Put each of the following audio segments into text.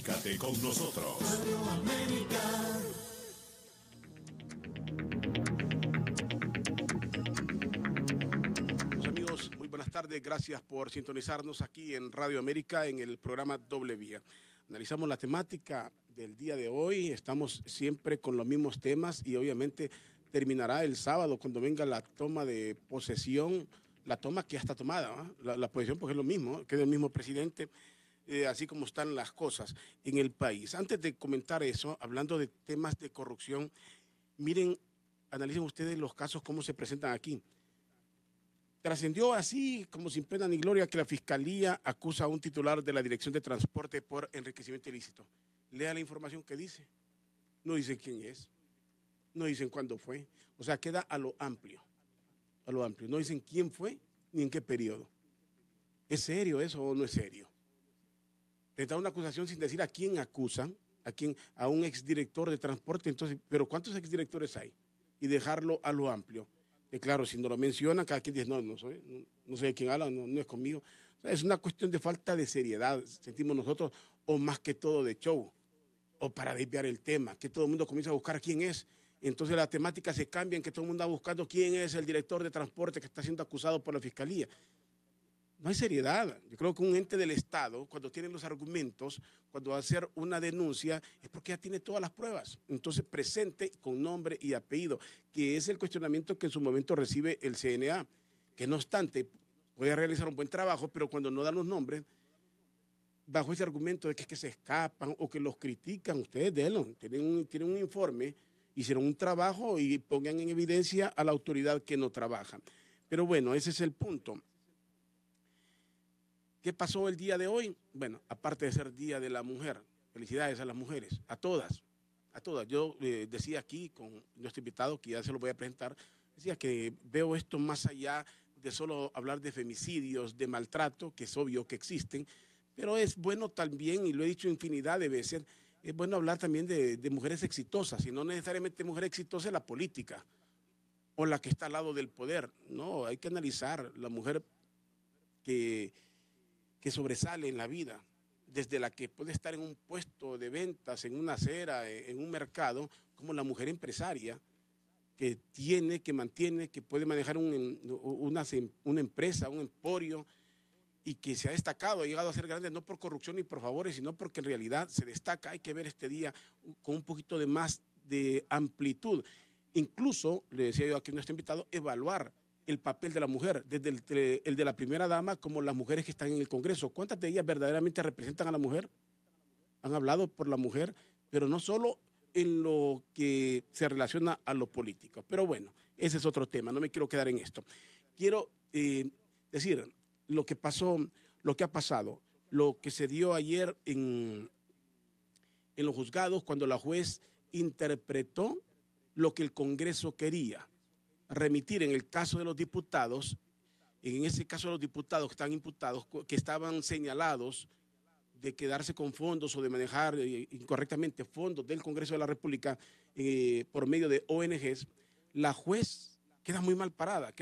Comunícate con nosotros. Amigos, muy buenas tardes. Gracias por sintonizarnos aquí en Radio América en el programa Doble Vía. Analizamos la temática del día de hoy. Estamos siempre con los mismos temas y obviamente terminará el sábado cuando venga la toma de posesión, la toma que ya está tomada, ¿eh? La posesión porque es lo mismo, que es el mismo presidente. Así como están las cosas en el país. Antes de comentar eso, hablando de temas de corrupción, miren, analicen ustedes los casos, cómo se presentan aquí. Trascendió así, como sin pena ni gloria, que la Fiscalía acusa a un titular de la Dirección de Transporte por enriquecimiento ilícito. Lea la información que dice. No dicen quién es, no dicen cuándo fue. O sea, queda a lo amplio, a lo amplio. No dicen quién fue ni en qué periodo. ¿Es serio eso o no es serio? Le da una acusación sin decir a quién acusan, a un exdirector de transporte. Entonces, pero ¿cuántos exdirectores hay? Y dejarlo a lo amplio. Que claro, si no lo mencionan, cada quien dice, no sé de quién habla, no es conmigo. O sea, es una cuestión de falta de seriedad, sentimos nosotros, o más que todo de show, o para desviar el tema, que todo el mundo comienza a buscar quién es. Entonces la temática se cambia en que todo el mundo está buscando quién es el director de transporte que está siendo acusado por la Fiscalía. No hay seriedad. Yo creo que un ente del Estado, cuando tiene los argumentos, cuando va a hacer una denuncia, es porque ya tiene todas las pruebas. Entonces, presente con nombre y apellido, que es el cuestionamiento que en su momento recibe el CNA, que no obstante puede realizar un buen trabajo, pero cuando no dan los nombres, bajo ese argumento de que es que se escapan o que los critican, ustedes denlo, tienen un informe, hicieron un trabajo y pongan en evidencia a la autoridad que no trabaja. Pero bueno, ese es el punto. ¿Qué pasó el día de hoy? Bueno, aparte de ser Día de la Mujer, felicidades a las mujeres, a todas, a todas. Yo decía aquí con nuestro invitado, que ya se lo voy a presentar, decía que veo esto más allá de solo hablar de femicidios, de maltrato, que es obvio que existen, pero es bueno también, y lo he dicho infinidad de veces, es bueno hablar también de mujeres exitosas, y no necesariamente mujer exitosa en la política o la que está al lado del poder. No, hay que analizar la mujer que sobresale en la vida, desde la que puede estar en un puesto de ventas, en una acera, en un mercado, como la mujer empresaria que tiene, que mantiene, que puede manejar una empresa, un emporio, y que se ha destacado, ha llegado a ser grande no por corrupción ni por favores, sino porque en realidad se destaca. Hay que ver este día con un poquito de más de amplitud. Incluso, le decía yo aquí a nuestro invitado, evaluar el papel de la mujer, desde el de la primera dama como las mujeres que están en el Congreso. ¿Cuántas de ellas verdaderamente representan a la mujer? Han hablado por la mujer, pero no solo en lo que se relaciona a lo político. Pero bueno, ese es otro tema, no me quiero quedar en esto. Quiero decir lo que pasó, lo que ha pasado, lo que se dio ayer en los juzgados cuando la juez interpretó lo que el Congreso quería. Remitir en el caso de los diputados, en ese caso de los diputados que están imputados, que estaban señalados de quedarse con fondos o de manejar incorrectamente fondos del Congreso de la República por medio de ONGs, la juez queda muy mal parada,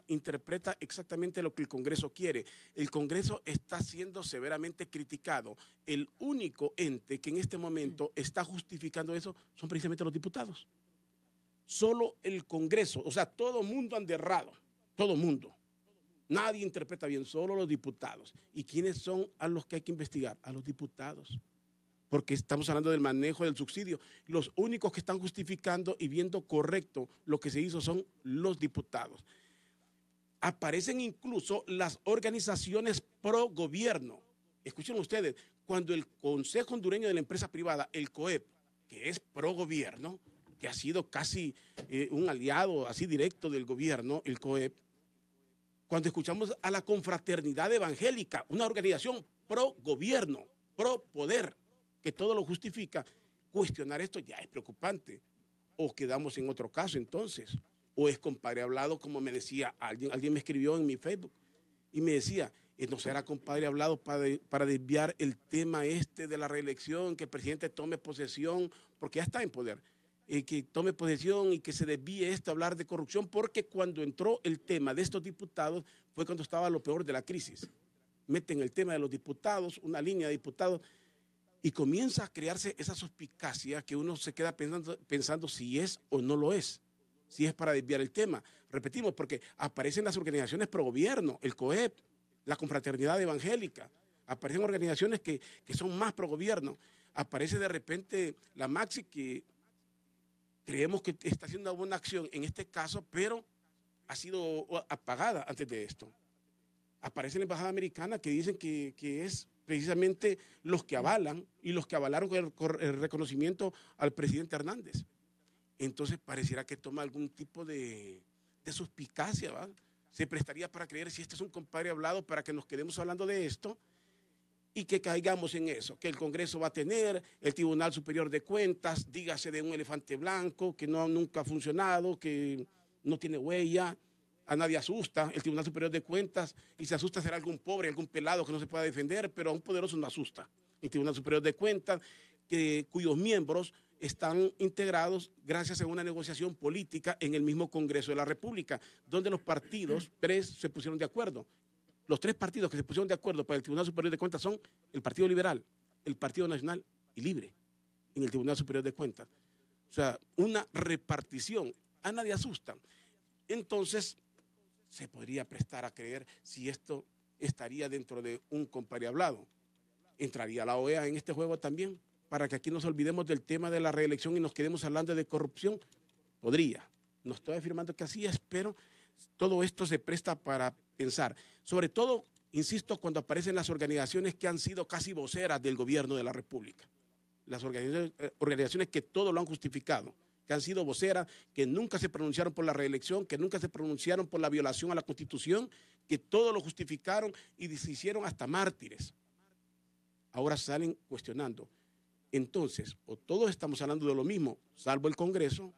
interpreta exactamente lo que el Congreso quiere. El Congreso está siendo severamente criticado. El único ente que en este momento está justificando eso son precisamente los diputados. Solo el Congreso, o sea, todo mundo anda errado, todo mundo. Nadie interpreta bien, solo los diputados. ¿Y quiénes son a los que hay que investigar? A los diputados. Porque estamos hablando del manejo del subsidio. Los únicos que están justificando y viendo correcto lo que se hizo son los diputados. Aparecen incluso las organizaciones pro gobierno. Escuchen ustedes, cuando el Consejo Hondureño de la Empresa Privada, el COEP, que es pro gobierno, que ha sido casi un aliado así directo del gobierno, el COEP, cuando escuchamos a la Confraternidad Evangélica, una organización pro gobierno, pro poder, que todo lo justifica, cuestionar esto ya es preocupante. O quedamos en otro caso entonces, o es compadre hablado, como me decía alguien me escribió en mi Facebook y me decía, no será compadre hablado para desviar el tema de la reelección, que el presidente tome posesión, porque ya está en poder. Que tome posesión y que se desvíe a hablar de corrupción, porque cuando entró el tema de estos diputados fue cuando estaba lo peor de la crisis. Meten el tema de los diputados, una línea de diputados, Y comienza a crearse esa suspicacia que uno se queda pensando si es o no lo es, si es para desviar el tema. Repetimos, porque aparecen las organizaciones pro gobierno, el COEP, la Confraternidad Evangélica, aparecen organizaciones que son más pro gobierno, aparece de repente la Maxi, que creemos que está haciendo una buena acción en este caso, pero ha sido apagada antes de esto. Aparece la Embajada Americana, que dicen que es precisamente los que avalan y los que avalaron con el reconocimiento al presidente Hernández. Entonces pareciera que toma algún tipo de suspicacia, ¿va? Se prestaría para creer si este es un compadre hablado para que nos quedemos hablando de esto y que caigamos en eso, que el Congreso va a tener, el Tribunal Superior de Cuentas, dígase de un elefante blanco que nunca ha funcionado, que no tiene huella, a nadie asusta, el Tribunal Superior de Cuentas, y se asusta será algún pobre, algún pelado que no se pueda defender, pero a un poderoso no asusta. El Tribunal Superior de Cuentas, cuyos miembros están integrados gracias a una negociación política en el mismo Congreso de la República, donde los partidos se pusieron de acuerdo. Los 3 partidos que se pusieron de acuerdo para el Tribunal Superior de Cuentas son el Partido Liberal, el Partido Nacional y Libre en el Tribunal Superior de Cuentas. O sea, una repartición. A nadie asusta. Entonces, se podría prestar a creer si esto estaría dentro de un compadre hablado. ¿Entraría la OEA en este juego también? Para que aquí nos olvidemos del tema de la reelección y nos quedemos hablando de corrupción. Podría. No estoy afirmando que así es, pero todo esto se presta para pensar. Sobre todo, insisto, cuando aparecen las organizaciones que han sido casi voceras del gobierno de la República. Las organizaciones que todo lo han justificado, que han sido voceras, que nunca se pronunciaron por la reelección, que nunca se pronunciaron por la violación a la Constitución, que todo lo justificaron y se hicieron hasta mártires. Ahora salen cuestionando. Entonces, o todos estamos hablando de lo mismo, salvo el Congreso,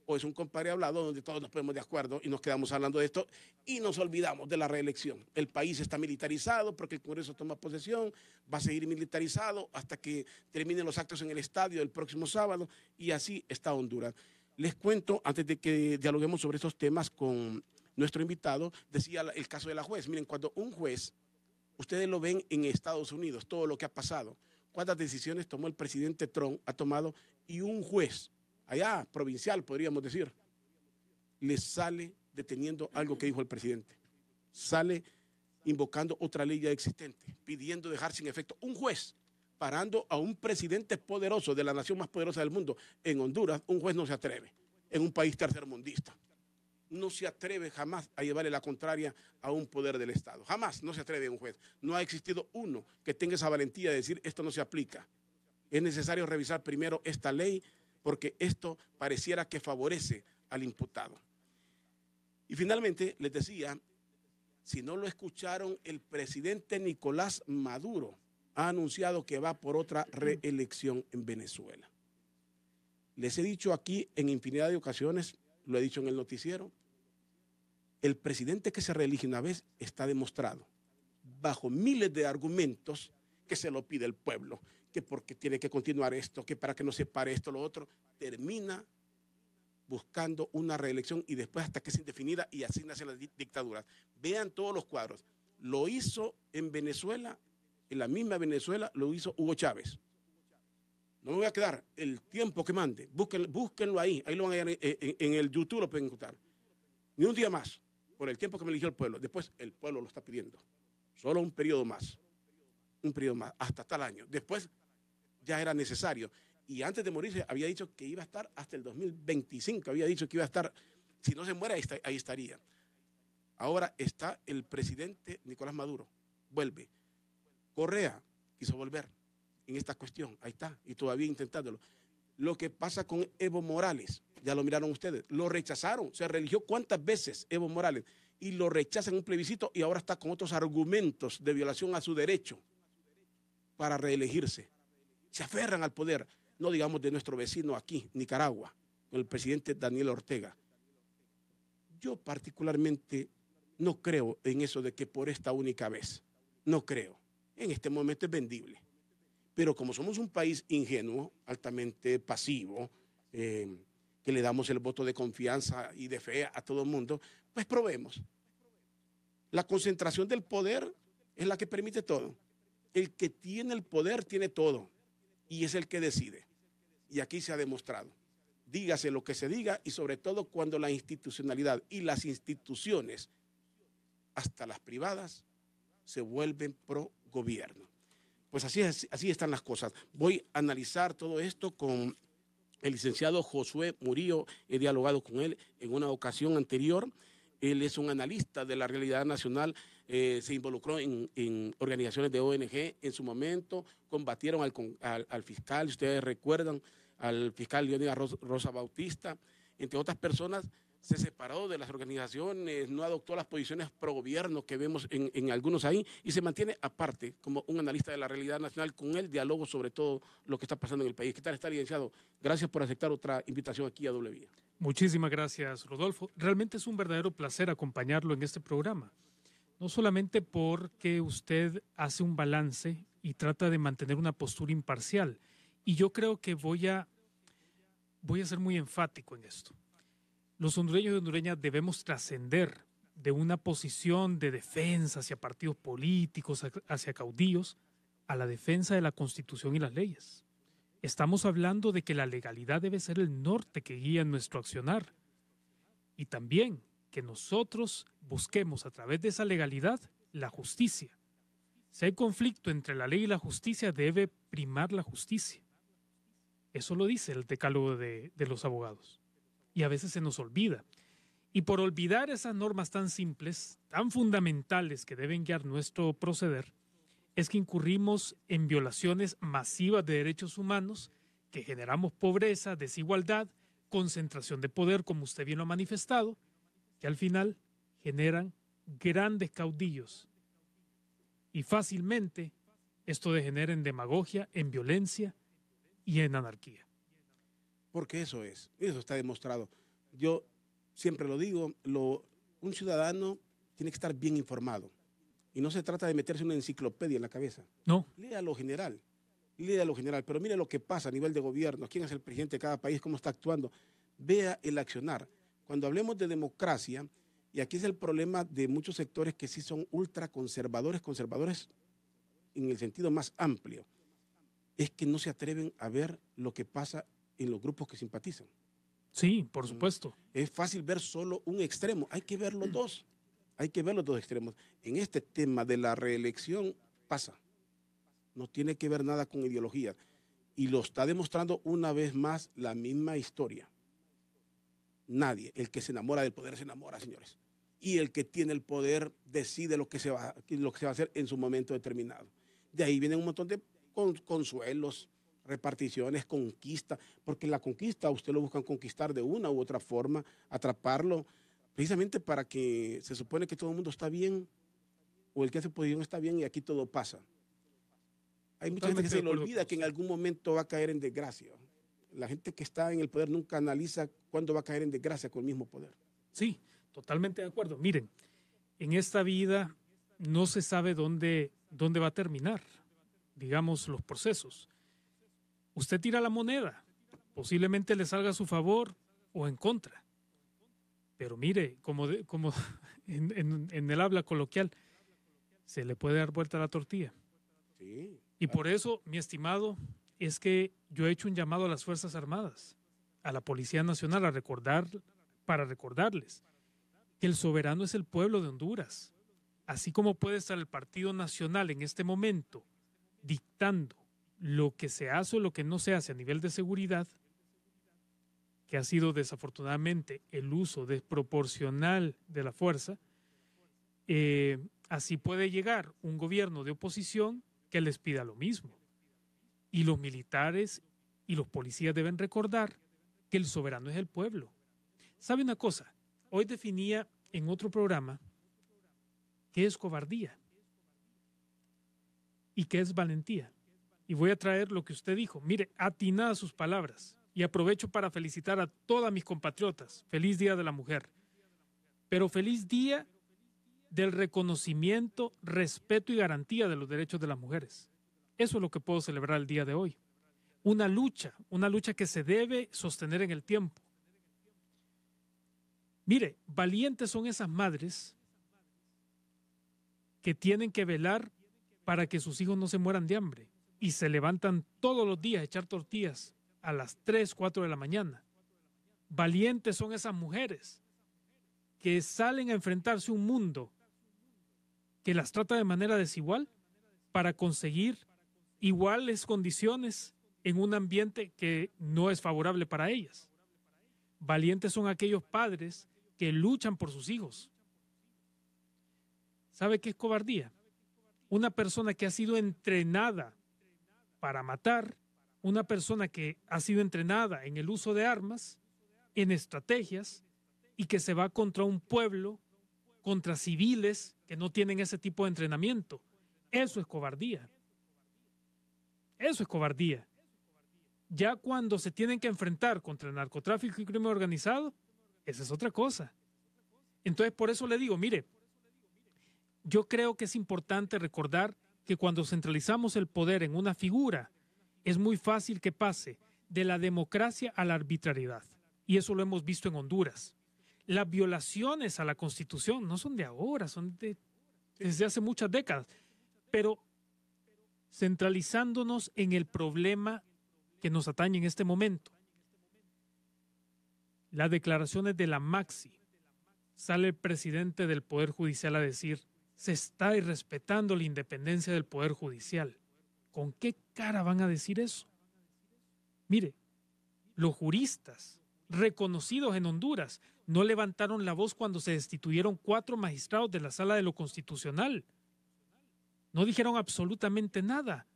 o es un compadre hablado donde todos nos ponemos de acuerdo y nos quedamos hablando de esto y nos olvidamos de la reelección. El país está militarizado porque el Congreso toma posesión, va a seguir militarizado hasta que terminen los actos en el estadio el próximo sábado, y así está Honduras. Les cuento, antes de que dialoguemos sobre estos temas con nuestro invitado, decía el caso de la juez. Miren, cuando un juez, ustedes lo ven en Estados Unidos, todo lo que ha pasado, cuántas decisiones tomó el presidente Trump, ha tomado, y un juez allá, provincial, podríamos decir, le sale deteniendo algo que dijo el presidente. Sale invocando otra ley ya existente, pidiendo dejar sin efecto. Un juez parando a un presidente poderoso de la nación más poderosa del mundo. En Honduras, un juez no se atreve, en un país tercermundista. No se atreve jamás a llevarle la contraria a un poder del Estado. Jamás no se atreve un juez. No ha existido uno que tenga esa valentía de decir esto no se aplica. Es necesario revisar primero esta ley, porque esto pareciera que favorece al imputado. Y finalmente, les decía, si no lo escucharon, el presidente Nicolás Maduro ha anunciado que va por otra reelección en Venezuela. Les he dicho aquí en infinidad de ocasiones, lo he dicho en el noticiero, el presidente que se reelige una vez está demostrado, bajo miles de argumentos, que se lo pide el pueblo, que porque tiene que continuar esto, que para que no se pare esto, lo otro, termina buscando una reelección y después hasta que es indefinida, y así nacen las dictaduras. Vean todos los cuadros. Lo hizo en Venezuela, en la misma Venezuela lo hizo Hugo Chávez. No me voy a quedar el tiempo que mande, búsquenlo ahí lo van a ver en el YouTube, lo pueden encontrar. Ni un día más, por el tiempo que me eligió el pueblo. Después el pueblo lo está pidiendo. Solo un periodo más, hasta tal año. Después ya era necesario. Y antes de morirse había dicho que iba a estar hasta el 2025, había dicho que iba a estar, si no se muere, ahí estaría. Ahora está el presidente Nicolás Maduro, vuelve. Correa quiso volver en esta cuestión, ahí está, y todavía intentándolo. Lo que pasa con Evo Morales, ya lo miraron ustedes, lo rechazaron, se religió cuántas veces Evo Morales, y lo rechazan en un plebiscito, y ahora está con otros argumentos de violación a su derecho para reelegirse. Se aferran al poder, no digamos de nuestro vecino aquí, Nicaragua, con el presidente Daniel Ortega. Yo particularmente no creo en eso de que por esta única vez, no creo. En este momento es vendible. Pero como somos un país ingenuo, altamente pasivo, que le damos el voto de confianza y de fe a todo el mundo, pues probemos. La concentración del poder es la que permite todo. El que tiene el poder tiene todo. y es el que decide. Y aquí se ha demostrado. Dígase lo que se diga y sobre todo cuando la institucionalidad y las instituciones, hasta las privadas, se vuelven pro gobierno. Pues así están las cosas. Voy a analizar todo esto con el licenciado Josué Murillo. He dialogado con él en una ocasión anterior. Él es un analista de la realidad nacional, se involucró en organizaciones de ONG en su momento, combatieron al fiscal, si ustedes recuerdan, al fiscal Leónidas Rosa Bautista, entre otras personas. Se separó de las organizaciones, no adoptó las posiciones pro gobierno que vemos en algunos ahí y se mantiene aparte como un analista de la realidad nacional. Con él diálogo sobre todo lo que está pasando en el país. ¿Qué tal está, licenciado? Gracias por aceptar otra invitación aquí a Doble Vía. Muchísimas gracias, Rodolfo. Realmente es un verdadero placer acompañarlo en este programa. No solamente porque usted hace un balance y trata de mantener una postura imparcial. Y yo creo que voy a ser muy enfático en esto. Los hondureños y hondureñas debemos trascender de una posición de defensa hacia partidos políticos, hacia caudillos, a la defensa de la Constitución y las leyes. Estamos hablando de que la legalidad debe ser el norte que guía nuestro accionar y también que nosotros busquemos a través de esa legalidad la justicia. Si hay conflicto entre la ley y la justicia, debe primar la justicia. Eso lo dice el decálogo de los abogados. Y a veces se nos olvida. Y por olvidar esas normas tan simples, tan fundamentales que deben guiar nuestro proceder, es que incurrimos en violaciones masivas de derechos humanos, que generamos pobreza, desigualdad, concentración de poder, como usted bien lo ha manifestado, que al final generan grandes caudillos. Y fácilmente esto degenera en demagogia, en violencia y en anarquía. Porque eso está demostrado. Yo siempre lo digo, un ciudadano tiene que estar bien informado. Y no se trata de meterse una enciclopedia en la cabeza. No. Lea lo general, pero mire lo que pasa a nivel de gobierno, quién es el presidente de cada país, cómo está actuando. Vea el accionar. Cuando hablemos de democracia, y aquí es el problema de muchos sectores que sí son ultraconservadores, conservadores en el sentido más amplio, es que no se atreven a ver lo que pasa en los grupos que simpatizan. Sí, por supuesto. Es fácil ver solo un extremo, hay que ver los dos. Hay que ver los dos extremos. En este tema de la reelección pasa. No tiene que ver nada con ideología. Y lo está demostrando una vez más la misma historia. Nadie, el que se enamora del poder se enamora, señores. Y el que tiene el poder decide lo que se va a hacer en su momento determinado. De ahí vienen un montón de consuelos, reparticiones, conquista, porque la conquista usted lo buscan conquistar de una u otra forma, atraparlo, precisamente para que se supone que todo el mundo está bien, o el que hace oposición está bien y aquí todo pasa. Hay mucha gente que se le olvida que en algún momento va a caer en desgracia. La gente que está en el poder nunca analiza cuándo va a caer en desgracia con el mismo poder. Sí, totalmente de acuerdo. Miren, en esta vida no se sabe dónde va a terminar, digamos, los procesos. Usted tira la moneda, posiblemente le salga a su favor o en contra. Pero mire, como en el habla coloquial, se le puede dar vuelta a la tortilla. Sí, y por eso, mi estimado, es que yo he hecho un llamado a las Fuerzas Armadas, a la Policía Nacional, para recordarles que el soberano es el pueblo de Honduras. Así como puede estar el Partido Nacional en este momento dictando lo que se hace o lo que no se hace a nivel de seguridad, que ha sido desafortunadamente el uso desproporcional de la fuerza, así puede llegar un gobierno de oposición que les pida lo mismo. Y los militares y los policías deben recordar que el soberano es el pueblo. ¿Sabe una cosa? Hoy definía en otro programa qué es cobardía y qué es valentía. Y voy a traer lo que usted dijo. Mire, atinadas sus palabras. Y aprovecho para felicitar a todas mis compatriotas. Feliz Día de la Mujer. Pero feliz día del reconocimiento, respeto y garantía de los derechos de las mujeres. Eso es lo que puedo celebrar el día de hoy. Una lucha que se debe sostener en el tiempo. Mire, valientes son esas madres que tienen que velar para que sus hijos no se mueran de hambre y se levantan todos los días a echar tortillas a las 3, 4 de la mañana. Valientes son esas mujeres que salen a enfrentarse a un mundo que las trata de manera desigual para conseguir iguales condiciones en un ambiente que no es favorable para ellas. Valientes son aquellos padres que luchan por sus hijos. ¿Sabe qué es cobardía? Una persona que ha sido entrenada para matar, una persona que ha sido entrenada en el uso de armas, en estrategias, y que se va contra un pueblo, contra civiles que no tienen ese tipo de entrenamiento. Eso es cobardía. Eso es cobardía. Ya cuando se tienen que enfrentar contra el narcotráfico y crimen organizado, esa es otra cosa. Entonces, por eso le digo, mire, yo creo que es importante recordar que cuando centralizamos el poder en una figura, es muy fácil que pase de la democracia a la arbitrariedad. Y eso lo hemos visto en Honduras. Las violaciones a la Constitución no son de ahora, son desde hace muchas décadas. Pero centralizándonos en el problema que nos atañe en este momento, las declaraciones de la Maxi, sale el presidente del Poder Judicial a decir, se está irrespetando la independencia del Poder Judicial. ¿Con qué cara van a decir eso? Mire, los juristas reconocidos en Honduras no levantaron la voz cuando se destituyeron 4 magistrados de la Sala de lo Constitucional. No dijeron absolutamente nada.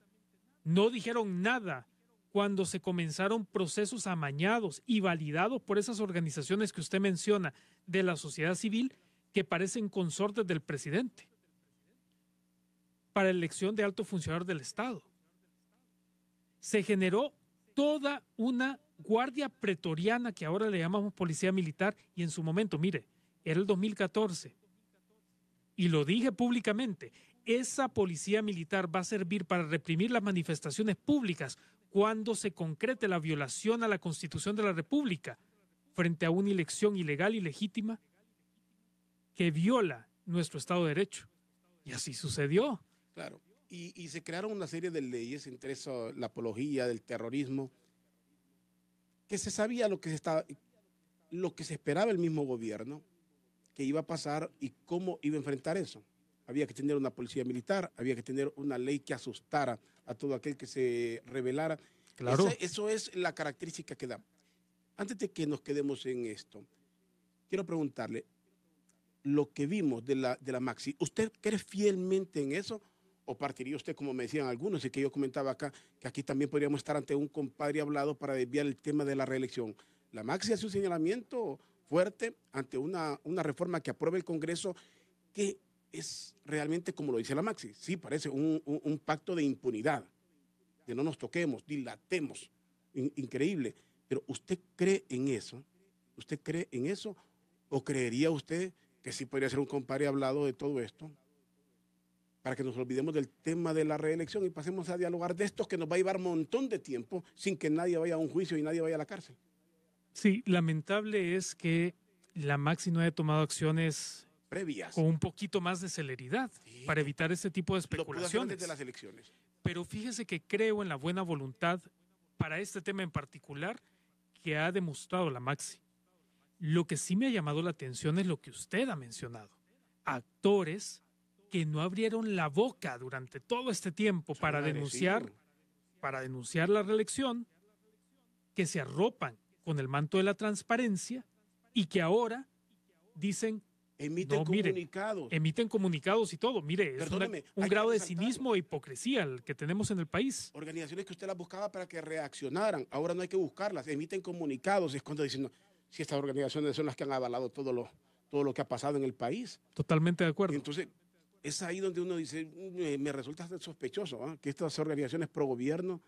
No dijeron nada cuando se comenzaron procesos amañados y validados por esas organizaciones que usted menciona de la sociedad civil que parecen consortes del presidente para elección de altos funcionarios del Estado. Se generó toda una guardia pretoriana que ahora le llamamos policía militar y en su momento, mire, era el 2014 y lo dije públicamente, esa policía militar va a servir para reprimir las manifestaciones públicas cuando se concrete la violación a la Constitución de la República frente a una elección ilegal y legítima que viola nuestro Estado de Derecho. Y así sucedió. Claro, y se crearon una serie de leyes, entre eso la apología del terrorismo, que se sabía lo que se esperaba el mismo gobierno, que iba a pasar y cómo iba a enfrentar eso. Había que tener una policía militar, había que tener una ley que asustara a todo aquel que se rebelara. Claro. Eso es la característica que da. Antes de que nos quedemos en esto, quiero preguntarle, lo que vimos de la Maxi, ¿usted cree fielmente en eso? ¿O partiría usted, como me decían algunos, y que yo comentaba acá, que aquí también podríamos estar ante un compadre hablado para desviar el tema de la reelección? La Maxi hace un señalamiento fuerte ante una reforma que apruebe el Congreso que es realmente, como lo dice la Maxi, sí parece un pacto de impunidad, de no nos toquemos, dilatemos, increíble. Pero ¿usted cree en eso? ¿Usted cree en eso? ¿O creería usted que sí podría ser un compadre hablado de todo esto? Para que nos olvidemos del tema de la reelección y pasemos a dialogar de esto que nos va a llevar un montón de tiempo sin que nadie vaya a un juicio y nadie vaya a la cárcel. Sí, lamentable es que la Maxi no haya tomado acciones previas con un poquito más de celeridad para evitar ese tipo de especulaciones. Lo pudo hacer antes de las elecciones. Pero fíjese que creo en la buena voluntad para este tema en particular que ha demostrado la Maxi. Lo que sí me ha llamado la atención es lo que usted ha mencionado. Actores que no abrieron la boca durante todo este tiempo para denunciar la reelección, que se arropan con el manto de la transparencia y que ahora dicen, emiten comunicados. Emiten comunicados y todo. Mire, es un grado de cinismo e hipocresía el que tenemos en el país. Organizaciones que usted las buscaba para que reaccionaran, ahora no hay que buscarlas, emiten comunicados. Es cuando dicen, no, si estas organizaciones son las que han avalado todo lo que ha pasado en el país. Totalmente de acuerdo. Entonces, es ahí donde uno dice, me resulta sospechoso que estas organizaciones pro gobierno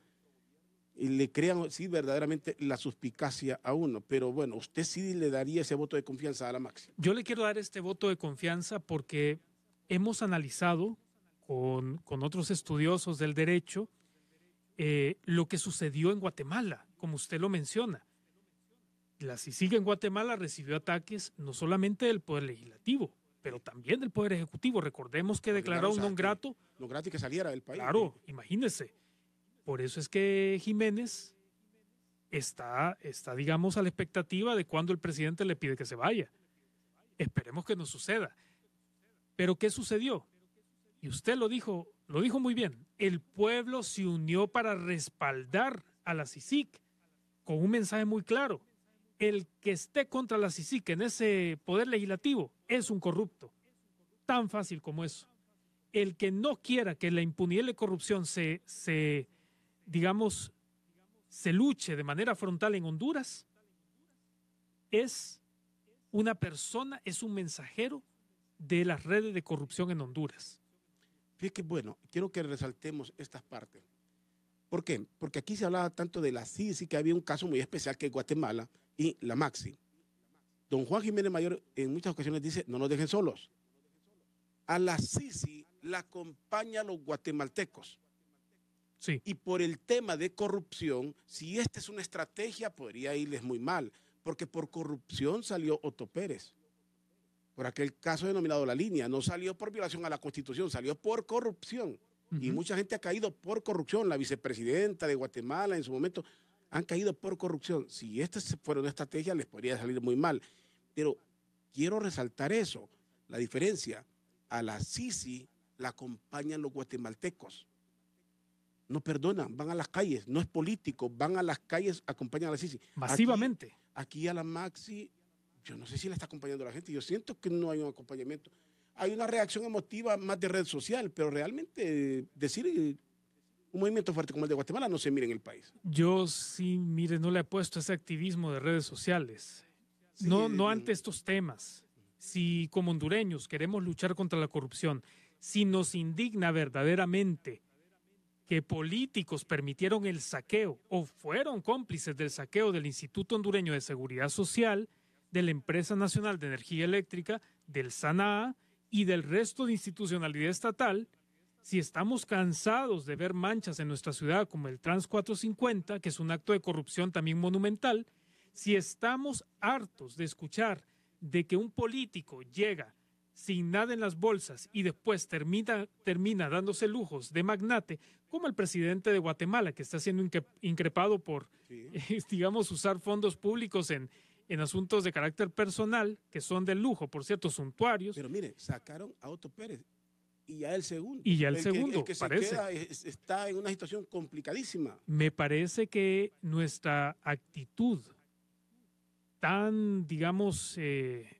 le crean, sí, verdaderamente la suspicacia a uno. Pero bueno, usted sí le daría ese voto de confianza a la Maxi. Yo le quiero dar este voto de confianza porque hemos analizado con otros estudiosos del derecho lo que sucedió en Guatemala, como usted lo menciona. La CICIG en Guatemala recibió ataques no solamente del Poder Legislativo, pero también del Poder Ejecutivo. Recordemos que declaró un non grato. Non grato y que saliera del país. Claro, imagínese. Por eso es que Jiménez está, digamos, a la expectativa de cuando el presidente le pide que se vaya. Esperemos que no suceda. Pero ¿qué sucedió? Y usted lo dijo muy bien. El pueblo se unió para respaldar a la CICIG con un mensaje muy claro. El que esté contra la CICIG en ese poder legislativo es un corrupto. Tan fácil como eso. El que no quiera que la impunidad y la corrupción digamos, se luche de manera frontal en Honduras, es una persona, es un mensajero de las redes de corrupción en Honduras. Fíjate que, bueno, quiero que resaltemos estas partes. ¿Por qué? Porque aquí se hablaba tanto de la CICI, que había un caso muy especial que es Guatemala y la Maxi. Don Juan Jiménez Mayor en muchas ocasiones dice, no nos dejen solos. A la CICI la acompañan los guatemaltecos. Sí. Y por el tema de corrupción, si esta es una estrategia, podría irles muy mal, porque por corrupción salió Otto Pérez. Por aquel caso denominado La Línea, no salió por violación a la Constitución, salió por corrupción. Y mucha gente ha caído por corrupción. La vicepresidenta de Guatemala en su momento han caído por corrupción. Si esta fuera una estrategia, les podría salir muy mal. Pero quiero resaltar eso, la diferencia. A la CICI la acompañan los guatemaltecos. No perdonan, van a las calles, no es político, van a las calles, acompañan a la CICI. Masivamente. Aquí a la Maxi, yo no sé si la está acompañando la gente, yo siento que no hay un acompañamiento. Hay una reacción emotiva más de red social, pero realmente decir un movimiento fuerte como el de Guatemala no se mira en el país. Yo sí, mire, no le he puesto ese activismo de redes sociales. Sí, no ante estos temas. Si como hondureños queremos luchar contra la corrupción, si nos indigna verdaderamente que políticos permitieron el saqueo o fueron cómplices del saqueo del Instituto Hondureño de Seguridad Social, de la Empresa Nacional de Energía Eléctrica, del SANAA y del resto de institucionalidad estatal, si estamos cansados de ver manchas en nuestra ciudad como el Trans 450, que es un acto de corrupción también monumental, si estamos hartos de escuchar de que un político llega sin nada en las bolsas y después termina dándose lujos de magnate, como el presidente de Guatemala, que está siendo increpado por, digamos, usar fondos públicos en asuntos de carácter personal, que son de lujo, por cierto, suntuarios. Pero mire, sacaron a Otto Pérez y ya el segundo. Y ya el segundo, el que se queda está en una situación complicadísima. Me parece que nuestra actitud tan, digamos,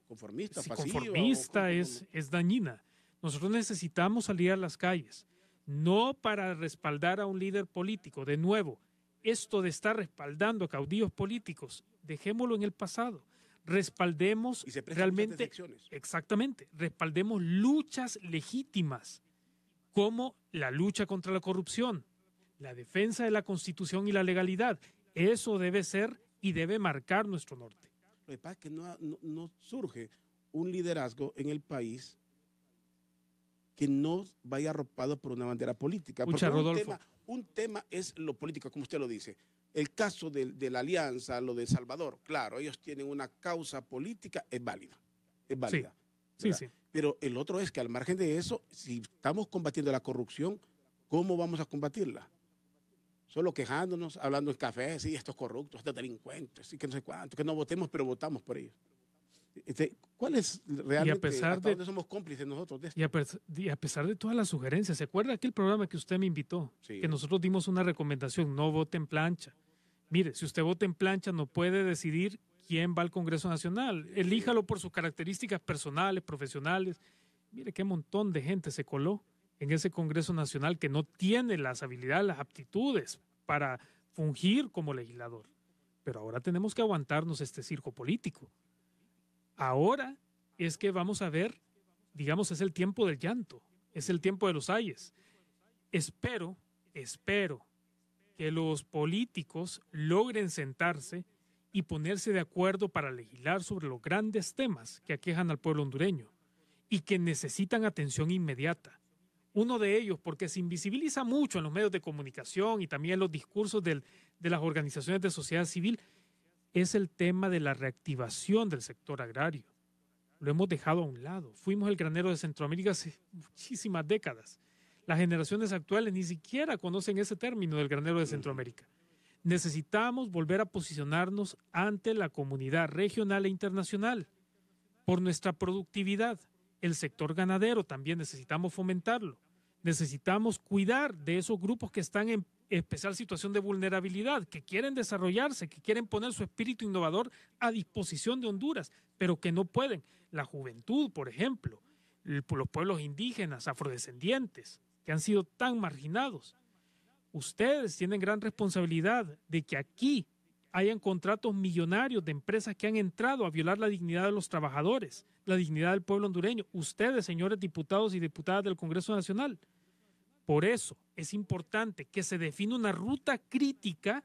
conformista, conformista es dañina. Nosotros necesitamos salir a las calles, no para respaldar a un líder político. De nuevo, esto de estar respaldando a caudillos políticos, dejémoslo en el pasado. Respaldemos realmente, exactamente, respaldemos luchas legítimas, como la lucha contra la corrupción, la defensa de la Constitución y la legalidad. Eso debe ser y debe marcar nuestro norte. Lo que pasa es que no surge un liderazgo en el país que no vaya arropado por una bandera política. Escucha, Rodolfo. Un tema es lo político, como usted lo dice. El caso de la alianza, lo de Salvador, claro, ellos tienen una causa política, es válida. Es válida. Sí, sí. Pero el otro es que al margen de eso, si estamos combatiendo la corrupción, ¿cómo vamos a combatirla? Solo quejándonos, hablando en café, sí, estos corruptos, estos delincuentes, sí, que no sé cuánto, que no votemos, pero votamos por ellos. ¿Cuál es realmente, hasta dónde somos cómplices nosotros de esto? Y a pesar de todas las sugerencias, ¿se acuerda aquel programa que usted me invitó? Sí. Que nosotros dimos una recomendación, no vote en plancha. Mire, si usted vota en plancha no puede decidir quién va al Congreso Nacional. Elíjalo por sus características personales, profesionales. Mire qué montón de gente se coló en ese Congreso Nacional que no tiene las habilidades, las aptitudes para fungir como legislador. Pero ahora tenemos que aguantarnos este circo político. Ahora es que vamos a ver, digamos, es el tiempo del llanto, es el tiempo de los ayes. Espero que los políticos logren sentarse y ponerse de acuerdo para legislar sobre los grandes temas que aquejan al pueblo hondureño y que necesitan atención inmediata. Uno de ellos, porque se invisibiliza mucho en los medios de comunicación y también en los discursos de las organizaciones de sociedad civil, es el tema de la reactivación del sector agrario. Lo hemos dejado a un lado. Fuimos el granero de Centroamérica hace muchísimas décadas. Las generaciones actuales ni siquiera conocen ese término del granero de Centroamérica. Necesitamos volver a posicionarnos ante la comunidad regional e internacional por nuestra productividad. El sector ganadero también necesitamos fomentarlo. Necesitamos cuidar de esos grupos que están en especial situación de vulnerabilidad, que quieren desarrollarse, que quieren poner su espíritu innovador a disposición de Honduras, pero que no pueden. La juventud, por ejemplo, los pueblos indígenas, afrodescendientes, que han sido tan marginados. Ustedes tienen gran responsabilidad de que aquí hayan contratos millonarios de empresas que han entrado a violar la dignidad de los trabajadores, la dignidad del pueblo hondureño. Ustedes, señores diputados y diputadas del Congreso Nacional. Por eso es importante que se defina una ruta crítica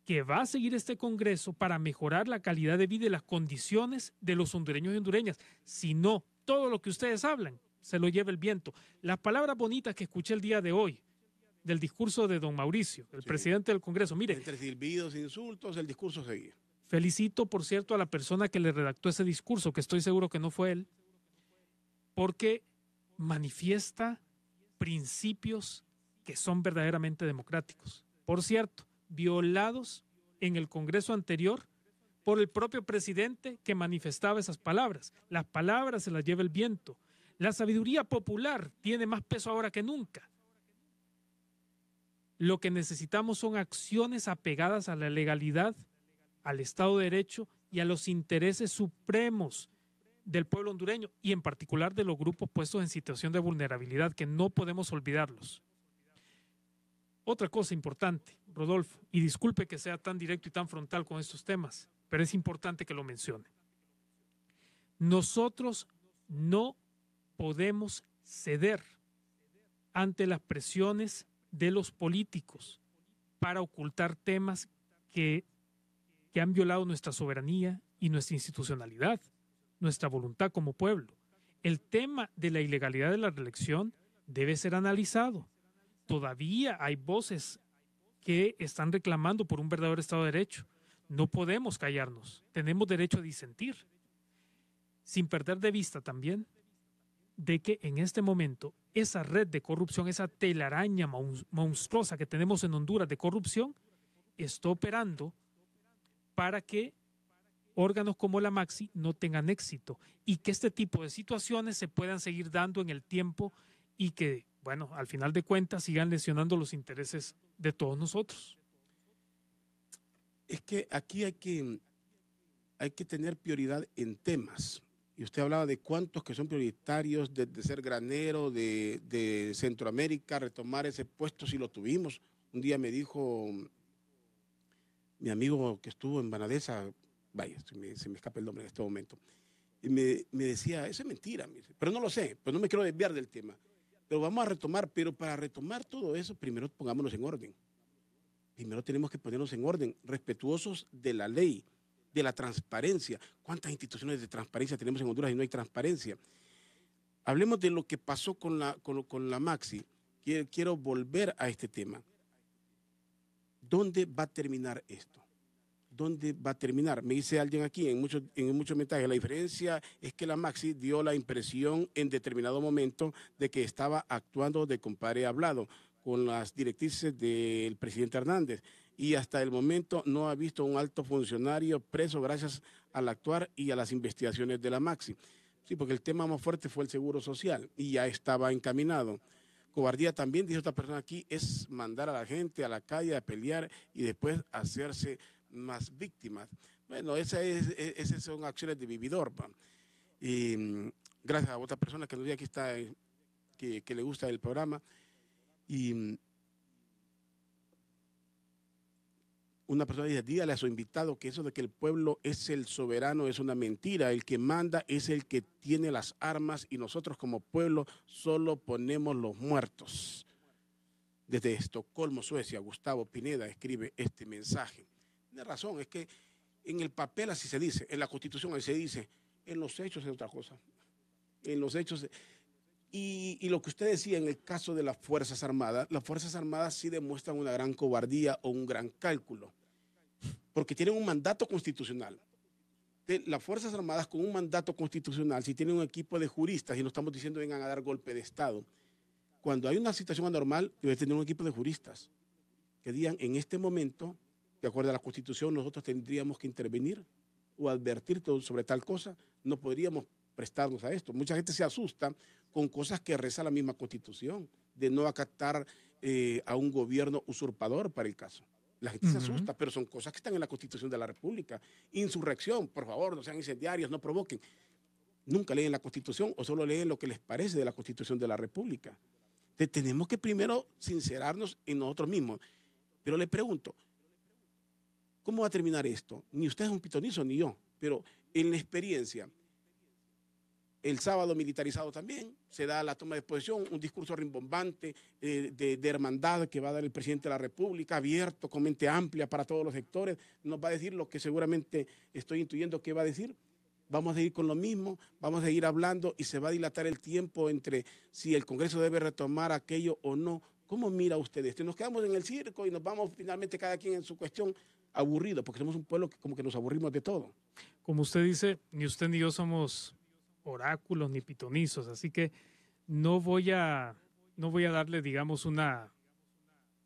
que va a seguir este Congreso para mejorar la calidad de vida y las condiciones de los hondureños y hondureñas. Si no, todo lo que ustedes hablan se lo lleva el viento. Las palabras bonitas que escuché el día de hoy del discurso de don Mauricio, el presidente del Congreso. Mire, entre silbidos e insultos, el discurso seguía. Felicito, por cierto, a la persona que le redactó ese discurso, que estoy seguro que no fue él, porque manifiesta principios que son verdaderamente democráticos. Por cierto, violados en el Congreso anterior por el propio presidente que manifestaba esas palabras. Las palabras se las lleva el viento. La sabiduría popular tiene más peso ahora que nunca. Lo que necesitamos son acciones apegadas a la legalidad, al Estado de Derecho y a los intereses supremos del pueblo hondureño y en particular de los grupos puestos en situación de vulnerabilidad, que no podemos olvidarlos. Otra cosa importante, Rodolfo, y disculpe que sea tan directo y tan frontal con estos temas, pero es importante que lo mencione. Nosotros no podemos ceder ante las presiones de los políticos para ocultar temas que han violado nuestra soberanía y nuestra institucionalidad, nuestra voluntad como pueblo. El tema de la ilegalidad de la reelección debe ser analizado. Todavía hay voces que están reclamando por un verdadero Estado de Derecho. No podemos callarnos, tenemos derecho a disentir, sin perder de vista también de que en este momento esa red de corrupción, esa telaraña monstruosa que tenemos en Honduras de corrupción, está operando para que órganos como la Maxi no tengan éxito y que este tipo de situaciones se puedan seguir dando en el tiempo y que, bueno, al final de cuentas sigan lesionando los intereses de todos nosotros. Es que aquí hay que tener prioridad en temas. Y usted hablaba de cuántos que son prioritarios de ser granero, de Centroamérica, retomar ese puesto si lo tuvimos. Un día me dijo mi amigo que estuvo en Banadesa, vaya, se me escapa el nombre en este momento, y me decía, eso es mentira, pero no lo sé, pero no me quiero desviar del tema. Pero vamos a retomar, pero para retomar todo eso, primero pongámonos en orden. Primero tenemos que ponernos en orden, respetuosos de la ley, de la transparencia. ¿Cuántas instituciones de transparencia tenemos en Honduras y no hay transparencia? Hablemos de lo que pasó con la Maxi. Quiero volver a este tema. ¿Dónde va a terminar esto? ¿Dónde va a terminar? Me dice alguien aquí en muchos mensajes, la diferencia es que la Maxi dio la impresión en determinado momento de que estaba actuando de compadre hablado con las directrices del presidente Hernández y hasta el momento no ha visto un alto funcionario preso gracias al actuar y a las investigaciones de la Maxi. Sí, porque el tema más fuerte fue el seguro social y ya estaba encaminado. Cobardía también, dice otra persona aquí, es mandar a la gente a la calle a pelear y después hacerse más víctimas. Bueno, esas son acciones de vividor. Y gracias a otra persona que nos dice aquí está, que le gusta el programa. Y una persona dice, dígale a su invitado que eso de que el pueblo es el soberano es una mentira. El que manda es el que tiene las armas y nosotros como pueblo solo ponemos los muertos. Desde Estocolmo, Suecia, Gustavo Pineda escribe este mensaje. Tiene razón, es que en el papel así se dice, en la Constitución así se dice, en los hechos es otra cosa. En los hechos... Y lo que usted decía en el caso de las Fuerzas Armadas sí demuestran una gran cobardía o un gran cálculo, porque tienen un mandato constitucional. Las Fuerzas Armadas con un mandato constitucional, si tienen un equipo de juristas, y no estamos diciendo vengan a dar golpe de Estado, cuando hay una situación anormal, debe tener un equipo de juristas que digan, en este momento, de acuerdo a la Constitución, nosotros tendríamos que intervenir o advertir sobre tal cosa, no podríamos prestarnos a esto. Mucha gente se asusta con cosas que reza la misma Constitución, de no acatar a un gobierno usurpador para el caso. La gente se asusta, pero son cosas que están en la Constitución de la República. Insurrección, por favor, no sean incendiarios, no provoquen. Nunca leen la Constitución o solo leen lo que les parece de la Constitución de la República. Entonces, tenemos que primero sincerarnos en nosotros mismos. Pero le pregunto, ¿cómo va a terminar esto? Ni usted es un pitonizo, ni yo, pero en la experiencia, el sábado militarizado también, se da la toma de posesión, un discurso rimbombante de hermandad que va a dar el presidente de la República, abierto, con mente amplia para todos los sectores, nos va a decir lo que seguramente estoy intuyendo que va a decir. Vamos a seguir con lo mismo, vamos a seguir hablando y se va a dilatar el tiempo entre si el Congreso debe retomar aquello o no. ¿Cómo mira usted esto? Nos quedamos en el circo y nos vamos finalmente cada quien en su cuestión aburrido, porque somos un pueblo que como que nos aburrimos de todo. Como usted dice, ni usted ni yo somos oráculos ni pitonizos, así que no voy a darle, digamos, una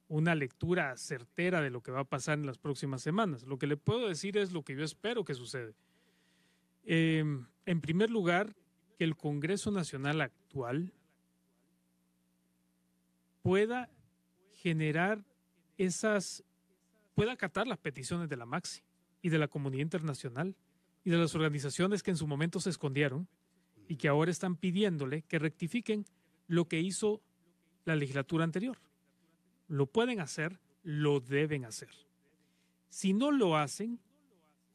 lectura certera de lo que va a pasar en las próximas semanas. Lo que le puedo decir es lo que yo espero que suceda. En primer lugar, que el Congreso Nacional actual pueda generar pueda acatar las peticiones de la Maxi y de la comunidad internacional y de las organizaciones que en su momento se escondieron y que ahora están pidiéndole que rectifiquen lo que hizo la legislatura anterior. Lo pueden hacer, lo deben hacer. Si no lo hacen,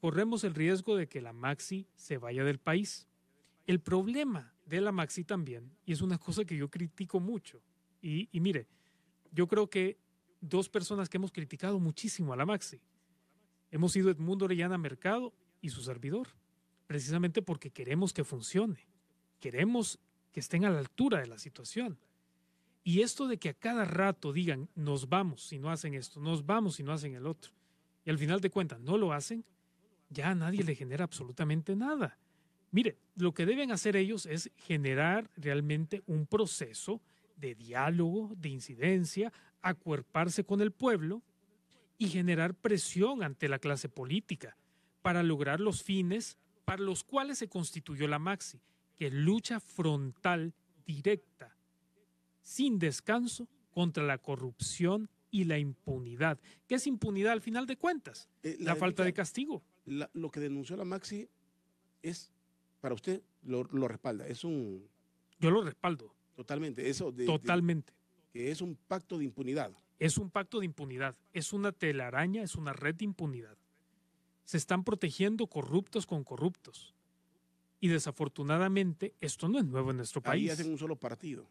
corremos el riesgo de que la Maxi se vaya del país. El problema de la Maxi también, y es una cosa que yo critico mucho, y mire, yo creo que dos personas que hemos criticado muchísimo a la Maxi hemos sido Edmundo Orellana Mercado y su servidor, precisamente porque queremos que funcione, queremos que estén a la altura de la situación. Y esto de que a cada rato digan, nos vamos si no hacen esto, nos vamos si no hacen el otro, y al final de cuentas no lo hacen, ya a nadie le genera absolutamente nada. Mire, lo que deben hacer ellos es generar realmente un proceso de diálogo, de incidencia, acuerparse con el pueblo y generar presión ante la clase política para lograr los fines para los cuales se constituyó la Maxi, que es lucha frontal, directa, sin descanso, contra la corrupción y la impunidad. ¿Qué es impunidad al final de cuentas? La falta de castigo. Lo que denunció la Maxi es, para usted, lo respalda, es un... Yo lo respaldo. Totalmente, eso Totalmente. Que es un pacto de impunidad. Es un pacto de impunidad, es una telaraña, es una red de impunidad. Se están protegiendo corruptos con corruptos. Y desafortunadamente esto no es nuevo en nuestro país. Ahí hacen un solo partido.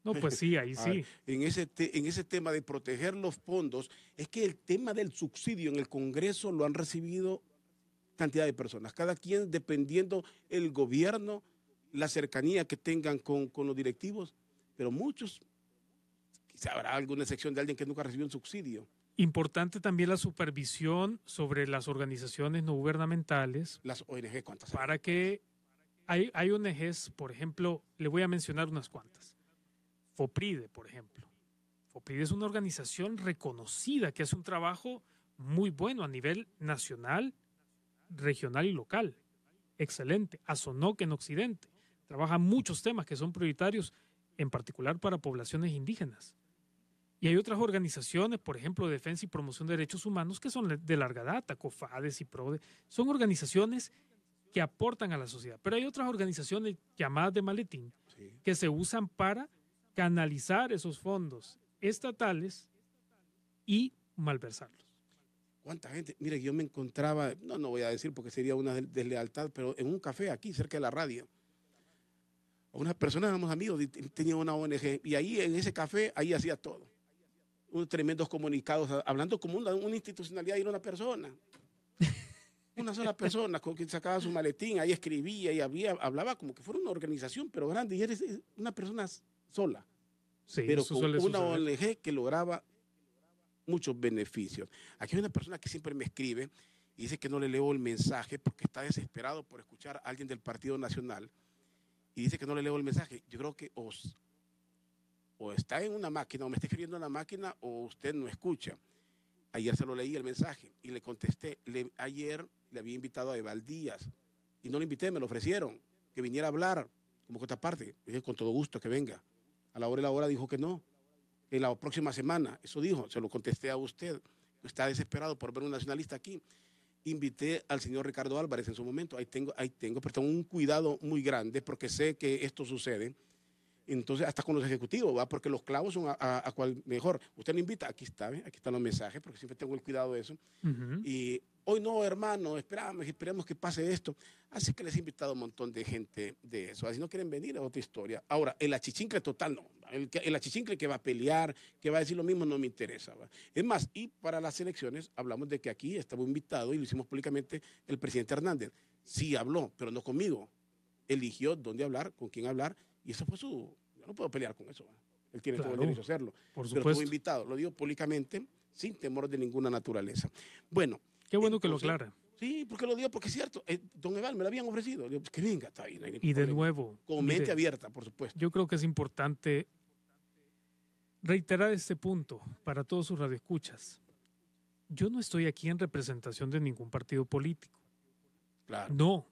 No, pues sí, ahí sí. En ese tema de proteger los fondos, es que el tema del subsidio en el Congreso lo han recibido cantidad de personas, cada quien dependiendo el gobierno, la cercanía que tengan con los directivos, pero muchos, quizá habrá alguna excepción de alguien que nunca recibió un subsidio. Importante también la supervisión sobre las organizaciones no gubernamentales. Las ONG, ¿cuántas? Para que hay ONGs, por ejemplo, le voy a mencionar unas cuantas. FOPRIDE, por ejemplo. FOPRIDE es una organización reconocida que hace un trabajo muy bueno a nivel nacional, regional y local. Excelente. ASONOC en Occidente. Trabaja muchos temas que son prioritarios, en particular para poblaciones indígenas. Y hay otras organizaciones, por ejemplo, de defensa y promoción de derechos humanos, que son de larga data, COFADES y PRODE. Son organizaciones que aportan a la sociedad. Pero hay otras organizaciones llamadas de maletín, sí, que se usan para canalizar esos fondos estatales y malversarlos. ¿Cuánta gente? Mire, yo me encontraba, no voy a decir porque sería una deslealtad, pero en un café aquí, cerca de la radio, unas personas, éramos amigos, tenían una ONG, y ahí en ese café, ahí hacía todo. Unos tremendos comunicados, hablando como una institucionalidad y una persona. Una sola persona con quien sacaba su maletín, ahí escribía y hablaba como que fuera una organización, pero grande, y eres una persona sola. Sí, pero con una ONG que lograba muchos beneficios. Aquí hay una persona que siempre me escribe y dice que no le leo el mensaje porque está desesperado por escuchar a alguien del Partido Nacional y dice que no le leo el mensaje. Yo creo que o está en una máquina, o me está escribiendo en la máquina, o usted no escucha. Ayer se lo leí el mensaje y le contesté. Ayer le había invitado a Eval Díaz y no lo invité, me lo ofrecieron, que viniera a hablar como contraparte. Le dije, con todo gusto que venga. A la hora dijo que no, que la próxima semana, eso dijo, se lo contesté a usted. Está desesperado por ver un nacionalista aquí. Invité al señor Ricardo Álvarez en su momento. Ahí tengo, pero tengo un cuidado muy grande porque sé que esto sucede. Entonces, hasta con los ejecutivos, ¿va? Porque los clavos son a cual mejor. Usted lo invita, aquí está, ¿ve? Aquí están los mensajes, porque siempre tengo el cuidado de eso. Y hoy no, hermano, esperamos que pase esto. Así que les he invitado a un montón de gente de eso. Así no quieren venir, es otra historia. Ahora, el achichincle total no. El achichincle que va a pelear, que va a decir lo mismo, no me interesa, ¿va? Es más, y para las elecciones hablamos de que aquí estaba invitado, y lo hicimos públicamente, el presidente Hernández. Sí habló, pero no conmigo. Eligió dónde hablar, con quién hablar, y eso fue su... Yo no puedo pelear con eso, ¿va? Él tiene todo el derecho a hacerlo. Por supuesto. Pero estuvo invitado, lo digo públicamente, sin temor de ninguna naturaleza. Bueno. Qué bueno entonces, que lo aclara. Sí, porque lo digo porque es cierto. Don Eval me lo habían ofrecido. Digo, pues que venga, está ahí. No hay y de nuevo. Con mente abierta, por supuesto. Yo creo que es importante reiterar este punto para todos sus radioescuchas. Yo no estoy aquí en representación de ningún partido político. Claro. No,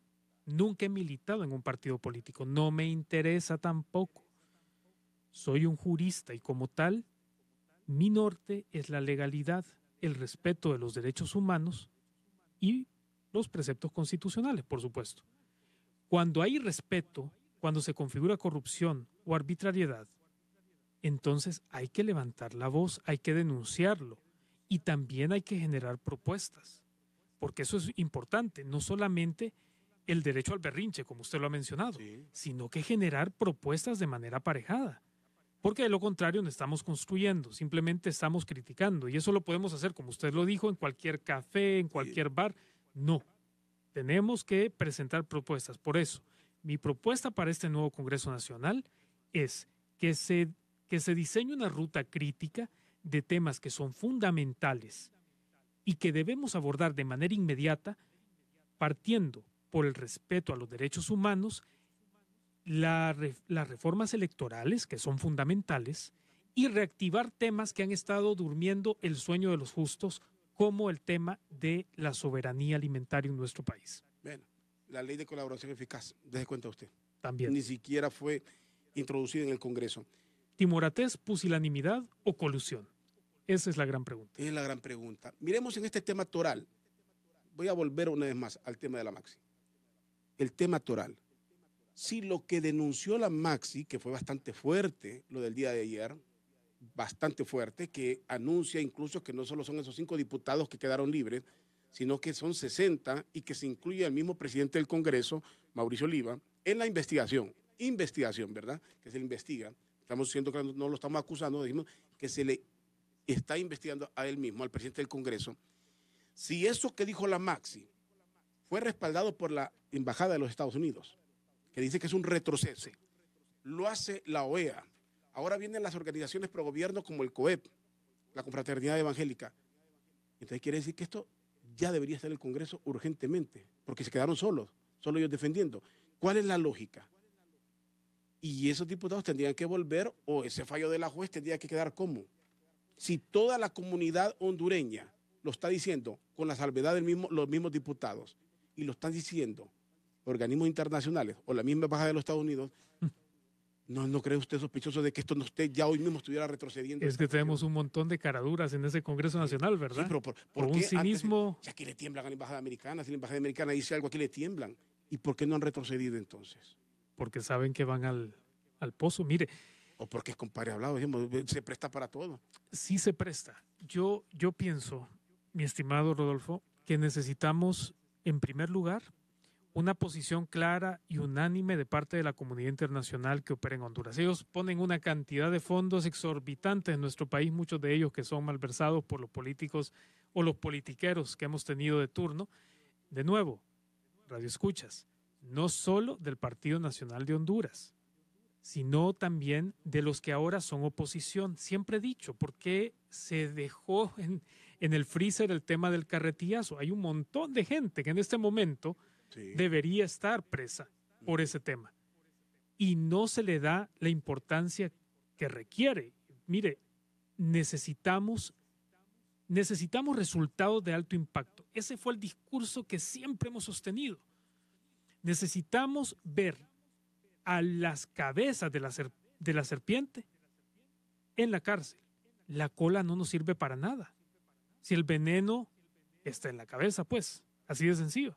nunca he militado en un partido político. No me interesa tampoco. Soy un jurista y como tal, mi norte es la legalidad, el respeto de los derechos humanos y los preceptos constitucionales, por supuesto. Cuando hay respeto, cuando se configura corrupción o arbitrariedad, entonces hay que levantar la voz, hay que denunciarlo y también hay que generar propuestas, porque eso es importante, no solamente el derecho al berrinche, como usted lo ha mencionado, sí, sino que generar propuestas de manera aparejada. Porque de lo contrario no estamos construyendo, simplemente estamos criticando. Y eso lo podemos hacer, como usted lo dijo, en cualquier café, en cualquier bar. No, tenemos que presentar propuestas. Por eso, mi propuesta para este nuevo Congreso Nacional es que se diseñe una ruta crítica de temas que son fundamentales y que debemos abordar de manera inmediata, partiendo por el respeto a los derechos humanos, las reformas electorales, que son fundamentales, y reactivar temas que han estado durmiendo el sueño de los justos, como el tema de la soberanía alimentaria en nuestro país. Bueno, la ley de colaboración eficaz, dése cuenta usted. También. Ni siquiera fue introducida en el Congreso. ¿Timoratez, pusilanimidad o colusión? Esa es la gran pregunta. Es la gran pregunta. Miremos en este tema toral. Voy a volver una vez más al tema de la Maxi. El tema toral. Si lo que denunció la Maxi, que fue bastante fuerte lo del día de ayer, bastante fuerte, que anuncia incluso que no solo son esos 5 diputados que quedaron libres, sino que son 60 y que se incluye el mismo presidente del Congreso, Mauricio Oliva, en la investigación, ¿verdad? Que se le investiga. Estamos diciendo que no lo estamos acusando, decimos que se le está investigando a él mismo, al presidente del Congreso. Si eso que dijo la Maxi fue respaldado por la Embajada de los Estados Unidos, que dice que es un retroceso, lo hace la OEA. Ahora vienen las organizaciones pro gobierno como el COEP, la Confraternidad Evangélica. Entonces quiere decir que esto ya debería estar en el Congreso urgentemente, porque se quedaron solos, solo ellos defendiendo. ¿Cuál es la lógica? Y esos diputados tendrían que volver, o ese fallo de la juez tendría que quedar como. Si toda la comunidad hondureña lo está diciendo con la salvedad de los mismos diputados, y lo están diciendo organismos internacionales o la misma embajada de los Estados Unidos, ¿no cree usted sospechoso de que esto no esté ya hoy mismo estuviera retrocediendo? Es que tenemos un montón de caraduras en ese Congreso Nacional, ¿verdad? Sí, pero ¿por un qué cinismo? Antes, ya que le tiemblan a la embajada americana, si la embajada americana dice algo, aquí le tiemblan. ¿Y por qué no han retrocedido entonces? Porque saben que van al pozo. Mire. O porque es compadre hablado, decimos, se presta para todo. Sí se presta. Yo pienso, mi estimado Rodolfo, que necesitamos, en primer lugar, una posición clara y unánime de parte de la comunidad internacional que opera en Honduras. Ellos ponen una cantidad de fondos exorbitantes en nuestro país, muchos de ellos que son malversados por los políticos o los politiqueros que hemos tenido de turno. De nuevo, radioescuchas, no solo del Partido Nacional de Honduras, sino también de los que ahora son oposición. Siempre he dicho, ¿por qué se dejó en el freezer el tema del carretillazo? Hay un montón de gente que en este momento debería estar presa por ese tema. Y no se le da la importancia que requiere. Mire, necesitamos resultados de alto impacto. Ese fue el discurso que siempre hemos sostenido. Necesitamos ver a las cabezas de la serpiente en la cárcel. La cola no nos sirve para nada. Si el veneno está en la cabeza, pues, así de sencillo.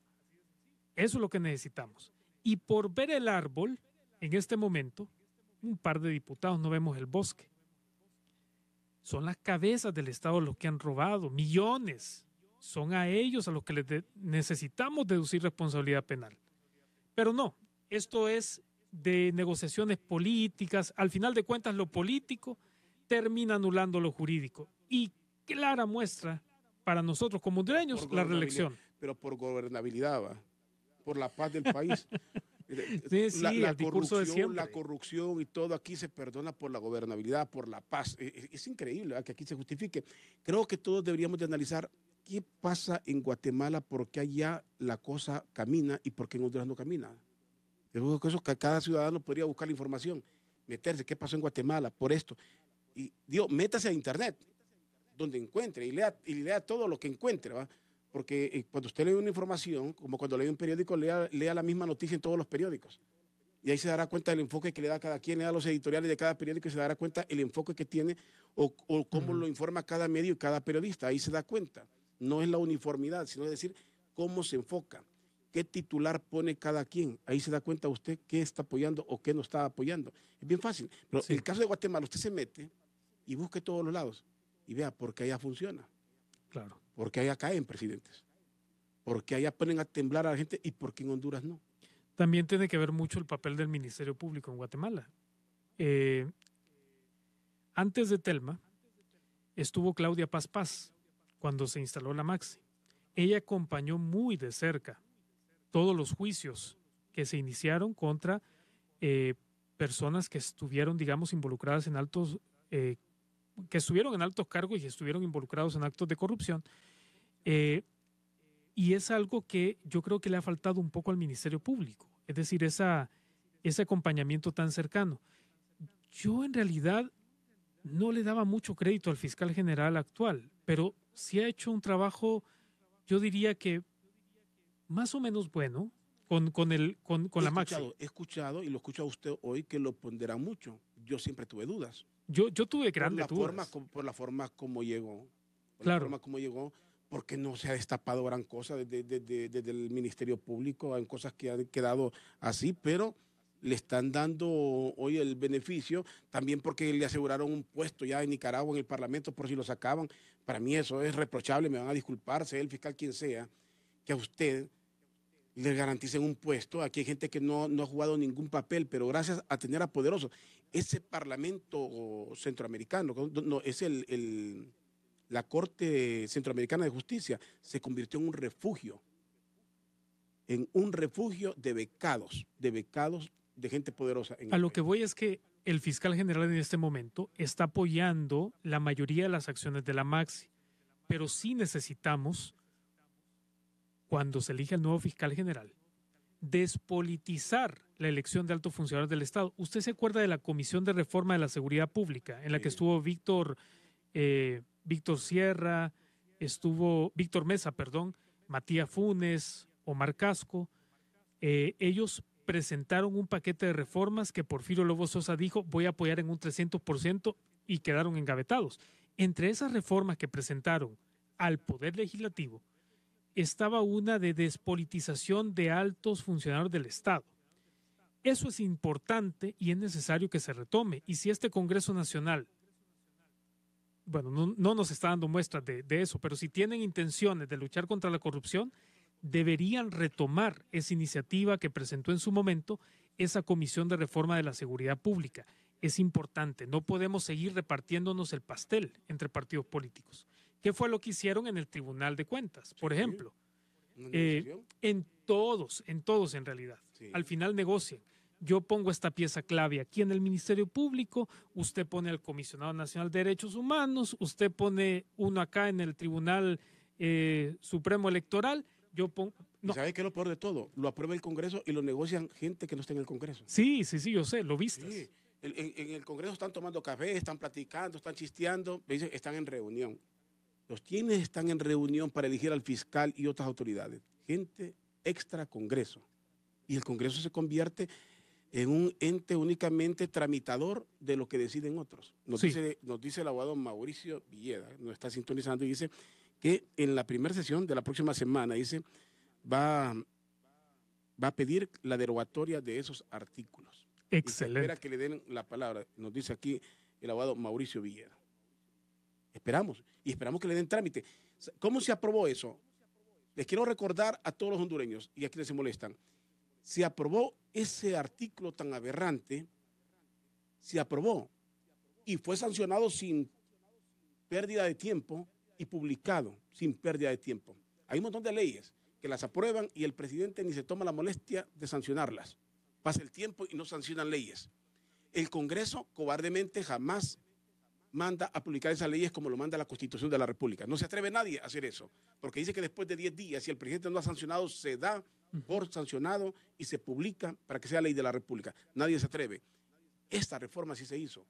Eso es lo que necesitamos. Y por ver el árbol, en este momento, un par de diputados no vemos el bosque. Son las cabezas del Estado los que han robado millones. Son a ellos a los que necesitamos deducir responsabilidad penal. Pero no, esto es de negociaciones políticas. Al final de cuentas, lo político termina anulando lo jurídico. Y clara muestra para nosotros como hondureños la reelección. Pero por gobernabilidad, ¿va? Por la paz del país. Sí, el discurso de siempre. La corrupción y todo aquí se perdona por la gobernabilidad, por la paz. Es increíble, ¿verdad?, que aquí se justifique. Creo que todos deberíamos de analizar qué pasa en Guatemala, por qué allá la cosa camina y por qué en Honduras no camina. Yo creo que eso, que cada ciudadano podría buscar la información, meterse qué pasó en Guatemala por esto. Y digo, métase a internet, donde encuentre, y lea todo lo que encuentre, ¿va? Porque cuando usted lee una información, como cuando lee un periódico, lea la misma noticia en todos los periódicos. Y ahí se dará cuenta del enfoque que le da cada quien, le da los editoriales de cada periódico y se dará cuenta el enfoque que tiene o cómo lo informa cada medio y cada periodista. Ahí se da cuenta. No es la uniformidad, sino es decir, cómo se enfoca, qué titular pone cada quien. Ahí se da cuenta usted qué está apoyando o qué no está apoyando. Es bien fácil. Pero sí. el caso de Guatemala, usted se mete y busque todos los lados y vea por qué allá funciona. Claro. Porque allá caen presidentes, porque allá ponen a temblar a la gente y porque en Honduras no. También tiene que ver mucho el papel del Ministerio Público en Guatemala. Antes de Telma estuvo Claudia Paz cuando se instaló la Maxi. Ella acompañó muy de cerca todos los juicios que se iniciaron contra personas que estuvieron, digamos, involucradas en altos cargos y estuvieron involucrados en actos de corrupción. Y es algo que yo creo que le ha faltado un poco al Ministerio Público, es decir, ese acompañamiento tan cercano. Yo en realidad no le daba mucho crédito al fiscal general actual, pero sí ha hecho un trabajo, yo diría que más o menos bueno con la Maxi. He escuchado, y lo escucho a usted hoy, que lo ponderan mucho. Yo siempre tuve dudas. Yo tuve grandes dudas. Por la forma como llegó. Claro. La forma como llegó, porque no se ha destapado gran cosa desde el Ministerio Público. Hay cosas que han quedado así, pero le están dando hoy el beneficio, también porque le aseguraron un puesto ya en Nicaragua en el Parlamento por si lo sacaban. Para mí eso es reprochable, me van a disculpar, sea el fiscal quien sea, que a usted le garanticen un puesto. Aquí hay gente que no ha jugado ningún papel, pero gracias a tener a Poderoso, ese Parlamento centroamericano, no, es la Corte Centroamericana de Justicia, se convirtió en un refugio de becados de gente poderosa. A lo que voy es que el fiscal general en este momento está apoyando la mayoría de las acciones de la Maxi, pero sí necesitamos, cuando se elige el nuevo fiscal general, despolitizar la elección de altos funcionarios del Estado. ¿Usted se acuerda de la Comisión de Reforma de la Seguridad Pública, en la que estuvo Víctor Mesa, Matías Funes, Omar Casco? Ellos presentaron un paquete de reformas que Porfirio Lobo Sosa dijo voy a apoyar en un 300% y quedaron engavetados. Entre esas reformas que presentaron al Poder Legislativo estaba una de despolitización de altos funcionarios del Estado. Eso es importante y es necesario que se retome. Y si este Congreso Nacional, bueno, no nos está dando muestras de eso, pero si tienen intenciones de luchar contra la corrupción, deberían retomar esa iniciativa que presentó en su momento esa Comisión de Reforma de la Seguridad Pública. Es importante, no podemos seguir repartiéndonos el pastel entre partidos políticos. ¿Qué fue lo que hicieron en el Tribunal de Cuentas, por ejemplo? En todos en realidad. Sí. Al final negocian. Yo pongo esta pieza clave aquí en el Ministerio Público, usted pone al Comisionado Nacional de Derechos Humanos, usted pone uno acá en el Tribunal Supremo Electoral, yo pongo... No. ¿Y sabe qué es lo peor de todo? Lo aprueba el Congreso y lo negocian gente que no está en el Congreso. Sí, yo sé, lo viste. Sí. En el Congreso están tomando café, están platicando, están chisteando, me dicen, están en reunión. Los quienes están en reunión para elegir al fiscal y otras autoridades. Gente extra Congreso. Y el Congreso se convierte en un ente únicamente tramitador de lo que deciden otros. Nos dice el abogado Mauricio Villeda, nos está sintonizando y dice que en la primera sesión de la próxima semana, dice, va a pedir la derogatoria de esos artículos. Excelente. Y espera que le den la palabra, nos dice aquí el abogado Mauricio Villeda. Esperamos, y esperamos que le den trámite. ¿Cómo se aprobó eso? Les quiero recordar a todos los hondureños, y a quienes se molestan, se aprobó ese artículo tan aberrante, se aprobó y fue sancionado sin pérdida de tiempo y publicado sin pérdida de tiempo. Hay un montón de leyes que las aprueban y el presidente ni se toma la molestia de sancionarlas. Pasa el tiempo y no sancionan leyes. El Congreso cobardemente jamás manda a publicar esas leyes como lo manda la Constitución de la República. No se atreve nadie a hacer eso, porque dice que después de 10 días, si el presidente no ha sancionado, se da por sancionado y se publica para que sea ley de la República. Nadie se atreve. Esta reforma sí se hizo.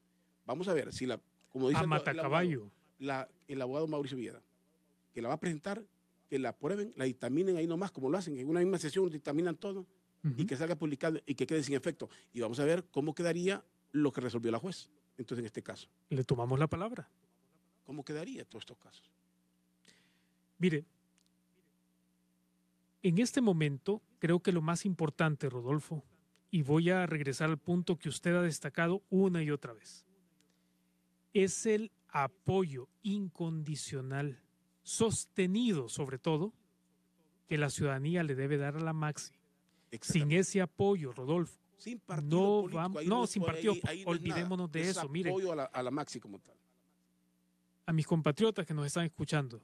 Vamos a ver si como dice el abogado Mauricio Villeda, que la va a presentar, que la aprueben, la dictaminen ahí nomás, como lo hacen, en una misma sesión dictaminan todo y que salga publicado y que quede sin efecto. Y vamos a ver cómo quedaría lo que resolvió la juez. Entonces, en este caso. Le tomamos la palabra. ¿Cómo quedaría todos estos casos? Mire, en este momento creo que lo más importante, Rodolfo, y voy a regresar al punto que usted ha destacado una y otra vez, es el apoyo incondicional, sostenido sobre todo, que la ciudadanía le debe dar a la Maxi. Sin ese apoyo, Rodolfo, sin partido político, sin partido, olvidémonos de eso. Mire, apoyo a la Maxi como tal. A mis compatriotas que nos están escuchando,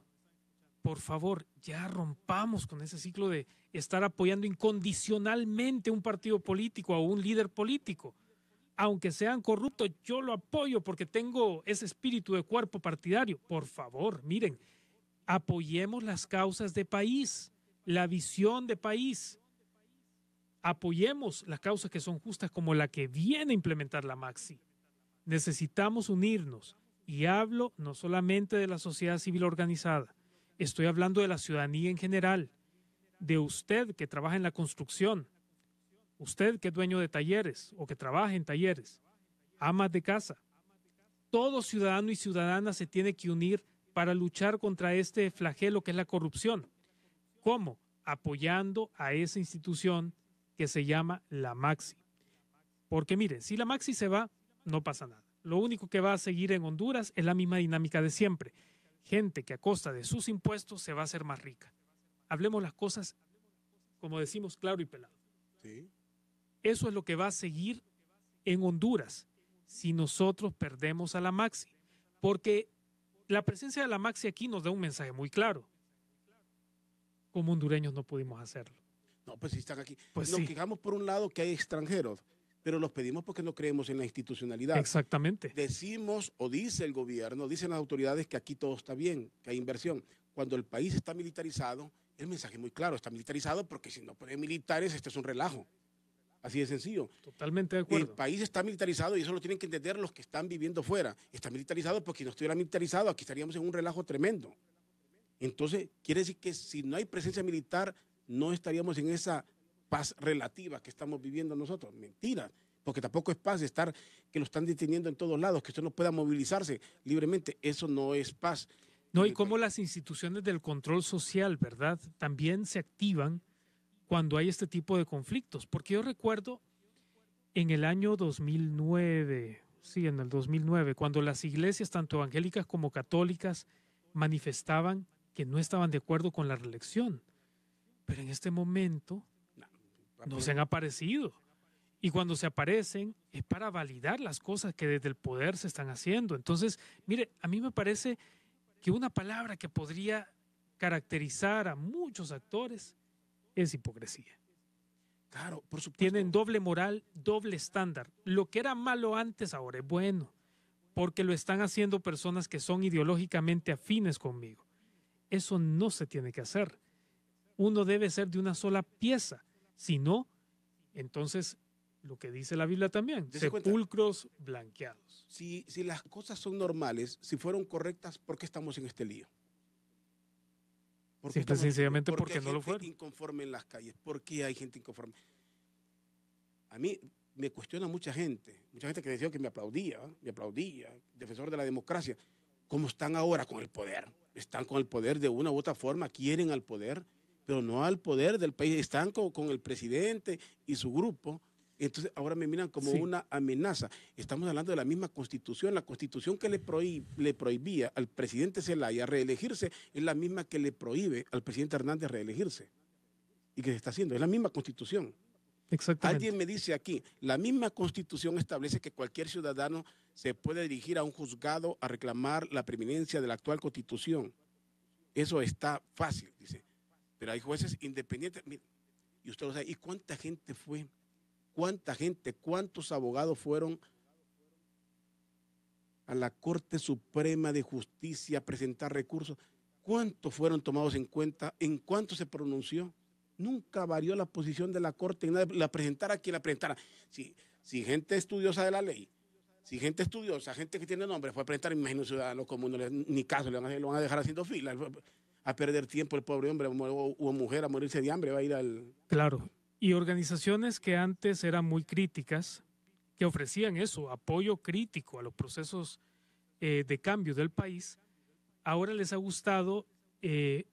por favor, ya rompamos con ese ciclo de estar apoyando incondicionalmente a un partido político, a un líder político. Aunque sean corruptos, yo lo apoyo porque tengo ese espíritu de cuerpo partidario. Por favor, miren, apoyemos las causas de país, la visión de país. Apoyemos las causas que son justas como la que viene a implementar la Maxi. Necesitamos unirnos y hablo no solamente de la sociedad civil organizada, estoy hablando de la ciudadanía en general, de usted que trabaja en la construcción, usted que es dueño de talleres o que trabaja en talleres, amas de casa. Todo ciudadano y ciudadana se tiene que unir para luchar contra este flagelo que es la corrupción. ¿Cómo? Apoyando a esa institución que se llama la Maxi. Porque miren, si la Maxi se va, no pasa nada. Lo único que va a seguir en Honduras es la misma dinámica de siempre. Gente que a costa de sus impuestos se va a hacer más rica. Hablemos las cosas, como decimos, claro y pelado. Sí. Eso es lo que va a seguir en Honduras si nosotros perdemos a la Maxi. Porque la presencia de la Maxi aquí nos da un mensaje muy claro. Como hondureños no pudimos hacerlo. No, pues si están aquí. Pues nos sí. quejamos por un lado que hay extranjeros, pero los pedimos porque no creemos en la institucionalidad. Exactamente. Decimos, o dice el gobierno, dicen las autoridades que aquí todo está bien, que hay inversión. Cuando el país está militarizado, el mensaje es muy claro, está militarizado porque si no ponen militares, esto es un relajo. Así de sencillo. Totalmente de acuerdo. El país está militarizado y eso lo tienen que entender los que están viviendo fuera. Está militarizado porque si no estuviera militarizado, aquí estaríamos en un relajo tremendo. Entonces, quiere decir que si no hay presencia militar, no estaríamos en esa paz relativa que estamos viviendo nosotros. Mentira, porque tampoco es paz estar que lo están deteniendo en todos lados, que usted no pueda movilizarse libremente. Eso no es paz. No, y cómo las instituciones del control social, ¿verdad?, también se activan cuando hay este tipo de conflictos. Porque yo recuerdo en el año 2009, en el 2009, cuando las iglesias, tanto evangélicas como católicas, manifestaban que no estaban de acuerdo con la reelección. Pero en este momento no se han aparecido. Y cuando se aparecen es para validar las cosas que desde el poder se están haciendo. Entonces, mire, a mí me parece que una palabra que podría caracterizar a muchos actores es hipocresía. Claro, por supuesto. Tienen doble moral, doble estándar. Lo que era malo antes ahora es bueno, porque lo están haciendo personas que son ideológicamente afines conmigo. Eso no se tiene que hacer. Uno debe ser de una sola pieza. Si no, entonces lo que dice la Biblia también, Dese cuenta, sepulcros blanqueados. si las cosas son normales, si fueron correctas, ¿por qué estamos en este lío? ¿Por qué Simple y estamos en este lío? sencillamente ¿Por qué porque hay no lo gente fueron. inconforme en las calles? ¿Por qué hay gente inconforme? A mí me cuestiona mucha gente que decía que me aplaudía, defensor de la democracia. ¿Cómo están ahora con el poder? Están con el poder de una u otra forma, quieren al poder, pero no al poder del país. Están con el presidente y su grupo. Entonces ahora me miran como una amenaza. Estamos hablando de la misma Constitución. La Constitución que le prohibía al presidente Zelaya reelegirse es la misma que le prohíbe al presidente Hernández reelegirse. Y que se está haciendo. Es la misma Constitución. Exactamente. Alguien me dice aquí, la misma Constitución establece que cualquier ciudadano se puede dirigir a un juzgado a reclamar la preeminencia de la actual Constitución. Eso está fácil, dice. Pero hay jueces independientes. Mira, y usted lo sabe, ¿y cuánta gente fue? ¿Cuánta gente, cuántos abogados fueron a la Corte Suprema de Justicia a presentar recursos? ¿Cuántos fueron tomados en cuenta? ¿En cuánto se pronunció? Nunca varió la posición de la Corte, la presentara quien la presentara. Si gente estudiosa de la ley, si gente estudiosa, gente que tiene nombre, fue a presentar, imagino, ciudadano común, ni caso, lo van a dejar haciendo fila, a perder tiempo el pobre hombre o mujer a morirse de hambre, va a ir al... Claro, y organizaciones que antes eran muy críticas, que ofrecían eso, apoyo crítico a los procesos de cambio del país, ahora les ha gustado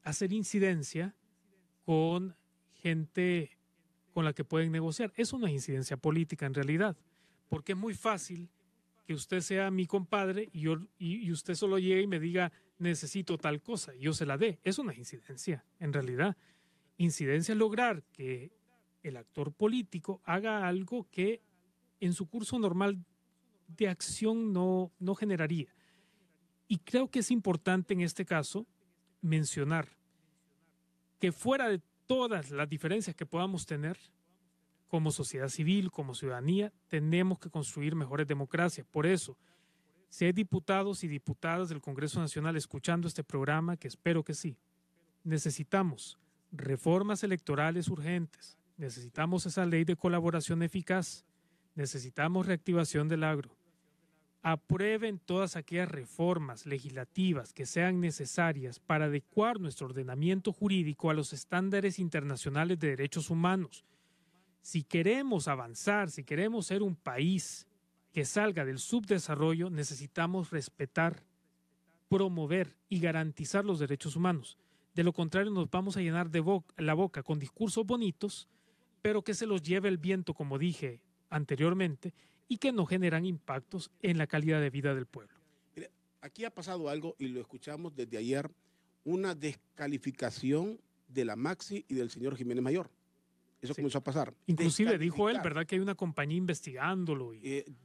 hacer incidencia con gente con la que pueden negociar. Eso no es incidencia política en realidad, porque es muy fácil que usted sea mi compadre y usted solo llegue y me diga necesito tal cosa y yo se la dé. Eso no es incidencia en realidad. Incidencia es lograr que el actor político haga algo que en su curso normal de acción no generaría. Y creo que es importante en este caso mencionar que fuera de todas las diferencias que podamos tener como sociedad civil, como ciudadanía, tenemos que construir mejores democracias. Por eso, si hay diputados y diputadas del Congreso Nacional escuchando este programa, que espero que sí, necesitamos reformas electorales urgentes, necesitamos esa ley de colaboración eficaz, necesitamos reactivación del agro. Aprueben todas aquellas reformas legislativas que sean necesarias para adecuar nuestro ordenamiento jurídico a los estándares internacionales de derechos humanos. Si queremos avanzar, si queremos ser un país que salga del subdesarrollo, necesitamos respetar, promover y garantizar los derechos humanos. De lo contrario, nos vamos a llenar la boca con discursos bonitos, pero que se los lleve el viento, como dije anteriormente, y que no generan impactos en la calidad de vida del pueblo. Mire, aquí ha pasado algo y lo escuchamos desde ayer, una descalificación de la Maxi y del señor Jiménez Mayor. Eso comenzó a pasar. Inclusive dijo él, ¿verdad?, que hay una compañía investigándolo.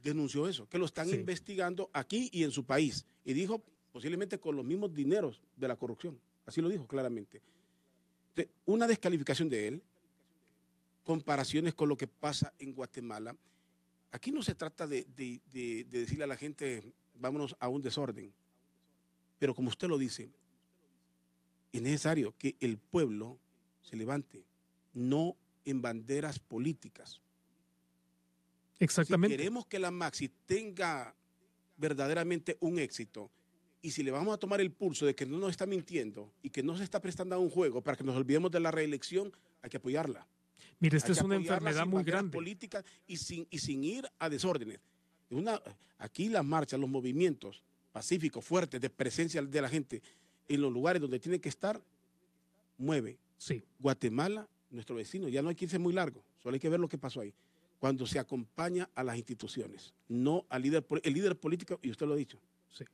Denunció eso, que lo están investigando aquí y en su país. Y dijo posiblemente con los mismos dineros de la corrupción. Así lo dijo claramente. Una descalificación de él, comparaciones con lo que pasa en Guatemala. Aquí no se trata de decirle a la gente, vámonos a un desorden. Pero como usted lo dice, es necesario que el pueblo se levante, no en banderas políticas. Exactamente. Si queremos que la Maxi tenga verdaderamente un éxito, y si le vamos a tomar el pulso de que no nos está mintiendo y que no se está prestando a un juego para que nos olvidemos de la reelección, hay que apoyarla. Mire, esta es una enfermedad muy grande. Política y sin ir a desórdenes. Aquí las marchas, los movimientos pacíficos, fuertes, de presencia de la gente en los lugares donde tiene que estar, mueve. Sí. Guatemala, nuestro vecino, ya no hay que irse muy largo, solo hay que ver lo que pasó ahí. Cuando se acompaña a las instituciones, no al líder. El líder político, y usted lo ha dicho, sí.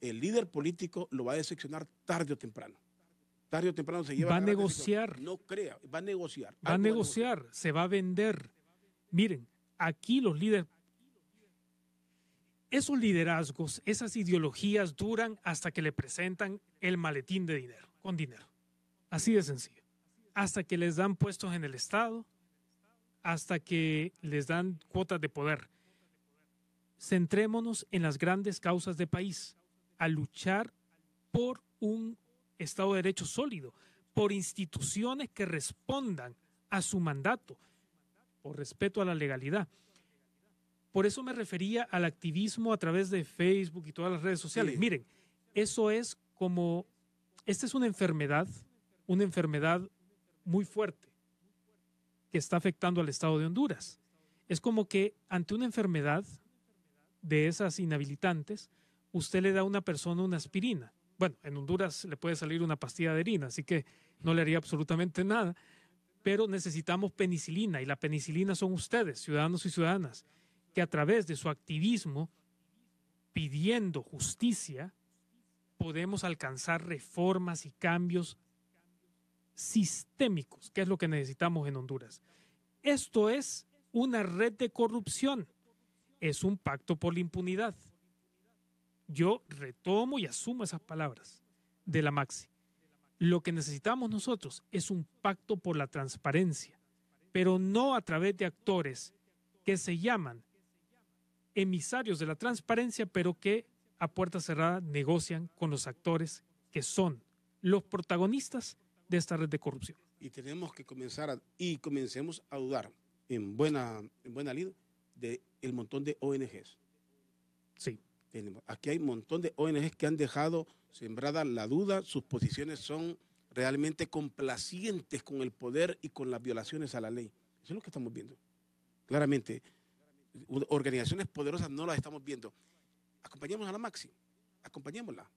El líder político lo va a decepcionar tarde o temprano. Tarde o temprano se lleva. Va a negociar. No crea, va a negociar. Va a negociar, se va a vender. Miren, aquí los líderes, esos liderazgos, esas ideologías duran hasta que le presentan el maletín de dinero, con dinero. Así de sencillo. Hasta que les dan puestos en el Estado, hasta que les dan cuotas de poder. Centrémonos en las grandes causas del país, a luchar por un Estado de Derecho sólido, por instituciones que respondan a su mandato. o respeto a la legalidad. Por eso me refería al activismo a través de Facebook y todas las redes sociales. Sí. Miren, eso es como, esta es una enfermedad muy fuerte que está afectando al Estado de Honduras. Es como que ante una enfermedad de esas inhabilitantes, usted le da a una persona una aspirina. Bueno, en Honduras le puede salir una pastilla de harina, así que no le haría absolutamente nada, pero necesitamos penicilina y la penicilina son ustedes, ciudadanos y ciudadanas, que a través de su activismo pidiendo justicia podemos alcanzar reformas y cambios sistémicos, que es lo que necesitamos en Honduras. Esto es una red de corrupción, es un pacto por la impunidad. Yo retomo y asumo esas palabras de la Maxi. Lo que necesitamos nosotros es un pacto por la transparencia, pero no a través de actores que se llaman emisarios de la transparencia, pero que a puerta cerrada negocian con los actores que son los protagonistas de esta red de corrupción. Y tenemos que comencemos a dudar en buena lid del montón de ONGs. Sí. Aquí hay un montón de ONGs que han dejado sembrada la duda, sus posiciones son realmente complacientes con el poder y con las violaciones a la ley. Eso es lo que estamos viendo. Claramente, organizaciones poderosas no las estamos viendo. Acompañemos a la Maxi, acompañémosla.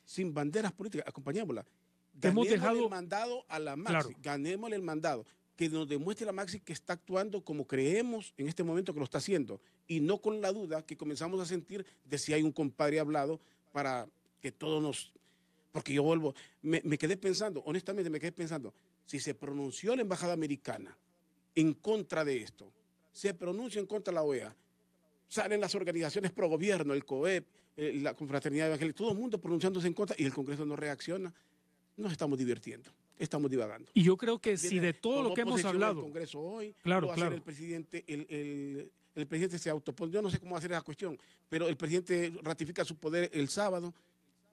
Sin banderas políticas, acompañémosla. Ganémosle el mandado a la Maxi, claro. Ganémosle el mandado. Que nos demuestre la Maxi que está actuando como creemos en este momento que lo está haciendo y no con la duda que comenzamos a sentir de si hay un compadre hablado para que todos nos... Porque yo vuelvo, me quedé pensando, honestamente me quedé pensando, si se pronunció la embajada americana en contra de esto, se pronuncia en contra de la OEA, salen las organizaciones pro gobierno, el COEP, la Confraternidad Evangélica, todo el mundo pronunciándose en contra y el Congreso no reacciona, nos estamos divirtiendo. Estamos divagando. Y yo creo que si de todo lo que hemos hablado... El Congreso hoy, claro. El presidente, el presidente se autopone, yo no sé cómo va a ser esa cuestión, pero el presidente ratifica su poder el sábado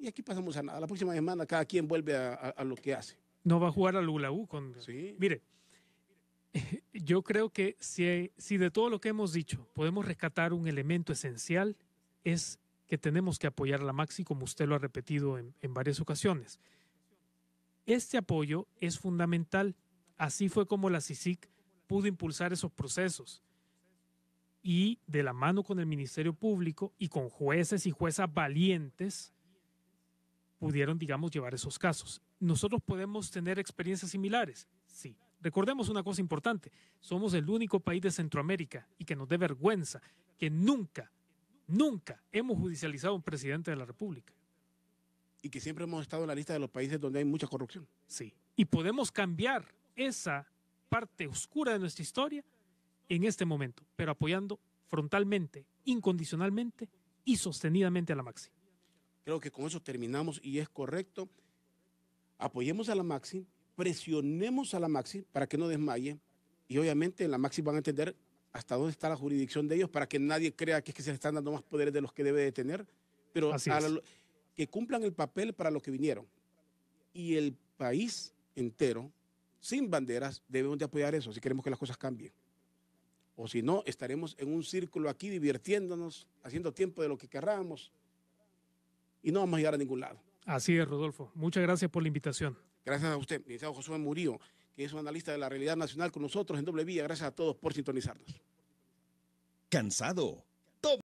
y aquí pasamos a nada. La próxima semana cada quien vuelve a lo que hace. No va a jugar al Ulaú con... Sí. Mire, yo creo que si de todo lo que hemos dicho podemos rescatar un elemento esencial es que tenemos que apoyar a la Maxi, como usted lo ha repetido en varias ocasiones. Este apoyo es fundamental. Así fue como la CICIG pudo impulsar esos procesos. Y de la mano con el Ministerio Público y con jueces y juezas valientes, pudieron, digamos, llevar esos casos. ¿Nosotros podemos tener experiencias similares? Sí. Recordemos una cosa importante. Somos el único país de Centroamérica y que nos dé vergüenza que nunca hemos judicializado a un presidente de la República. Y que siempre hemos estado en la lista de los países donde hay mucha corrupción. Sí. Y podemos cambiar esa parte oscura de nuestra historia en este momento, pero apoyando frontalmente, incondicionalmente y sostenidamente a la Maxi. Creo que con eso terminamos y es correcto. Apoyemos a la Maxi, presionemos a la Maxi para que no desmaye y obviamente en la Maxi van a entender hasta dónde está la jurisdicción de ellos para que nadie crea que es que se les están dando más poderes de los que debe de tener, pero que cumplan el papel para lo que vinieron. Y el país entero, sin banderas, debemos de apoyar eso si queremos que las cosas cambien. O si no, estaremos en un círculo aquí divirtiéndonos, haciendo tiempo de lo que querramos y no vamos a llegar a ningún lado. Así es, Rodolfo. Muchas gracias por la invitación. Gracias a usted, licenciado Josué Murillo, que es un analista de la realidad nacional con nosotros en Doble Vía. Gracias a todos por sintonizarnos. ¿Cansado?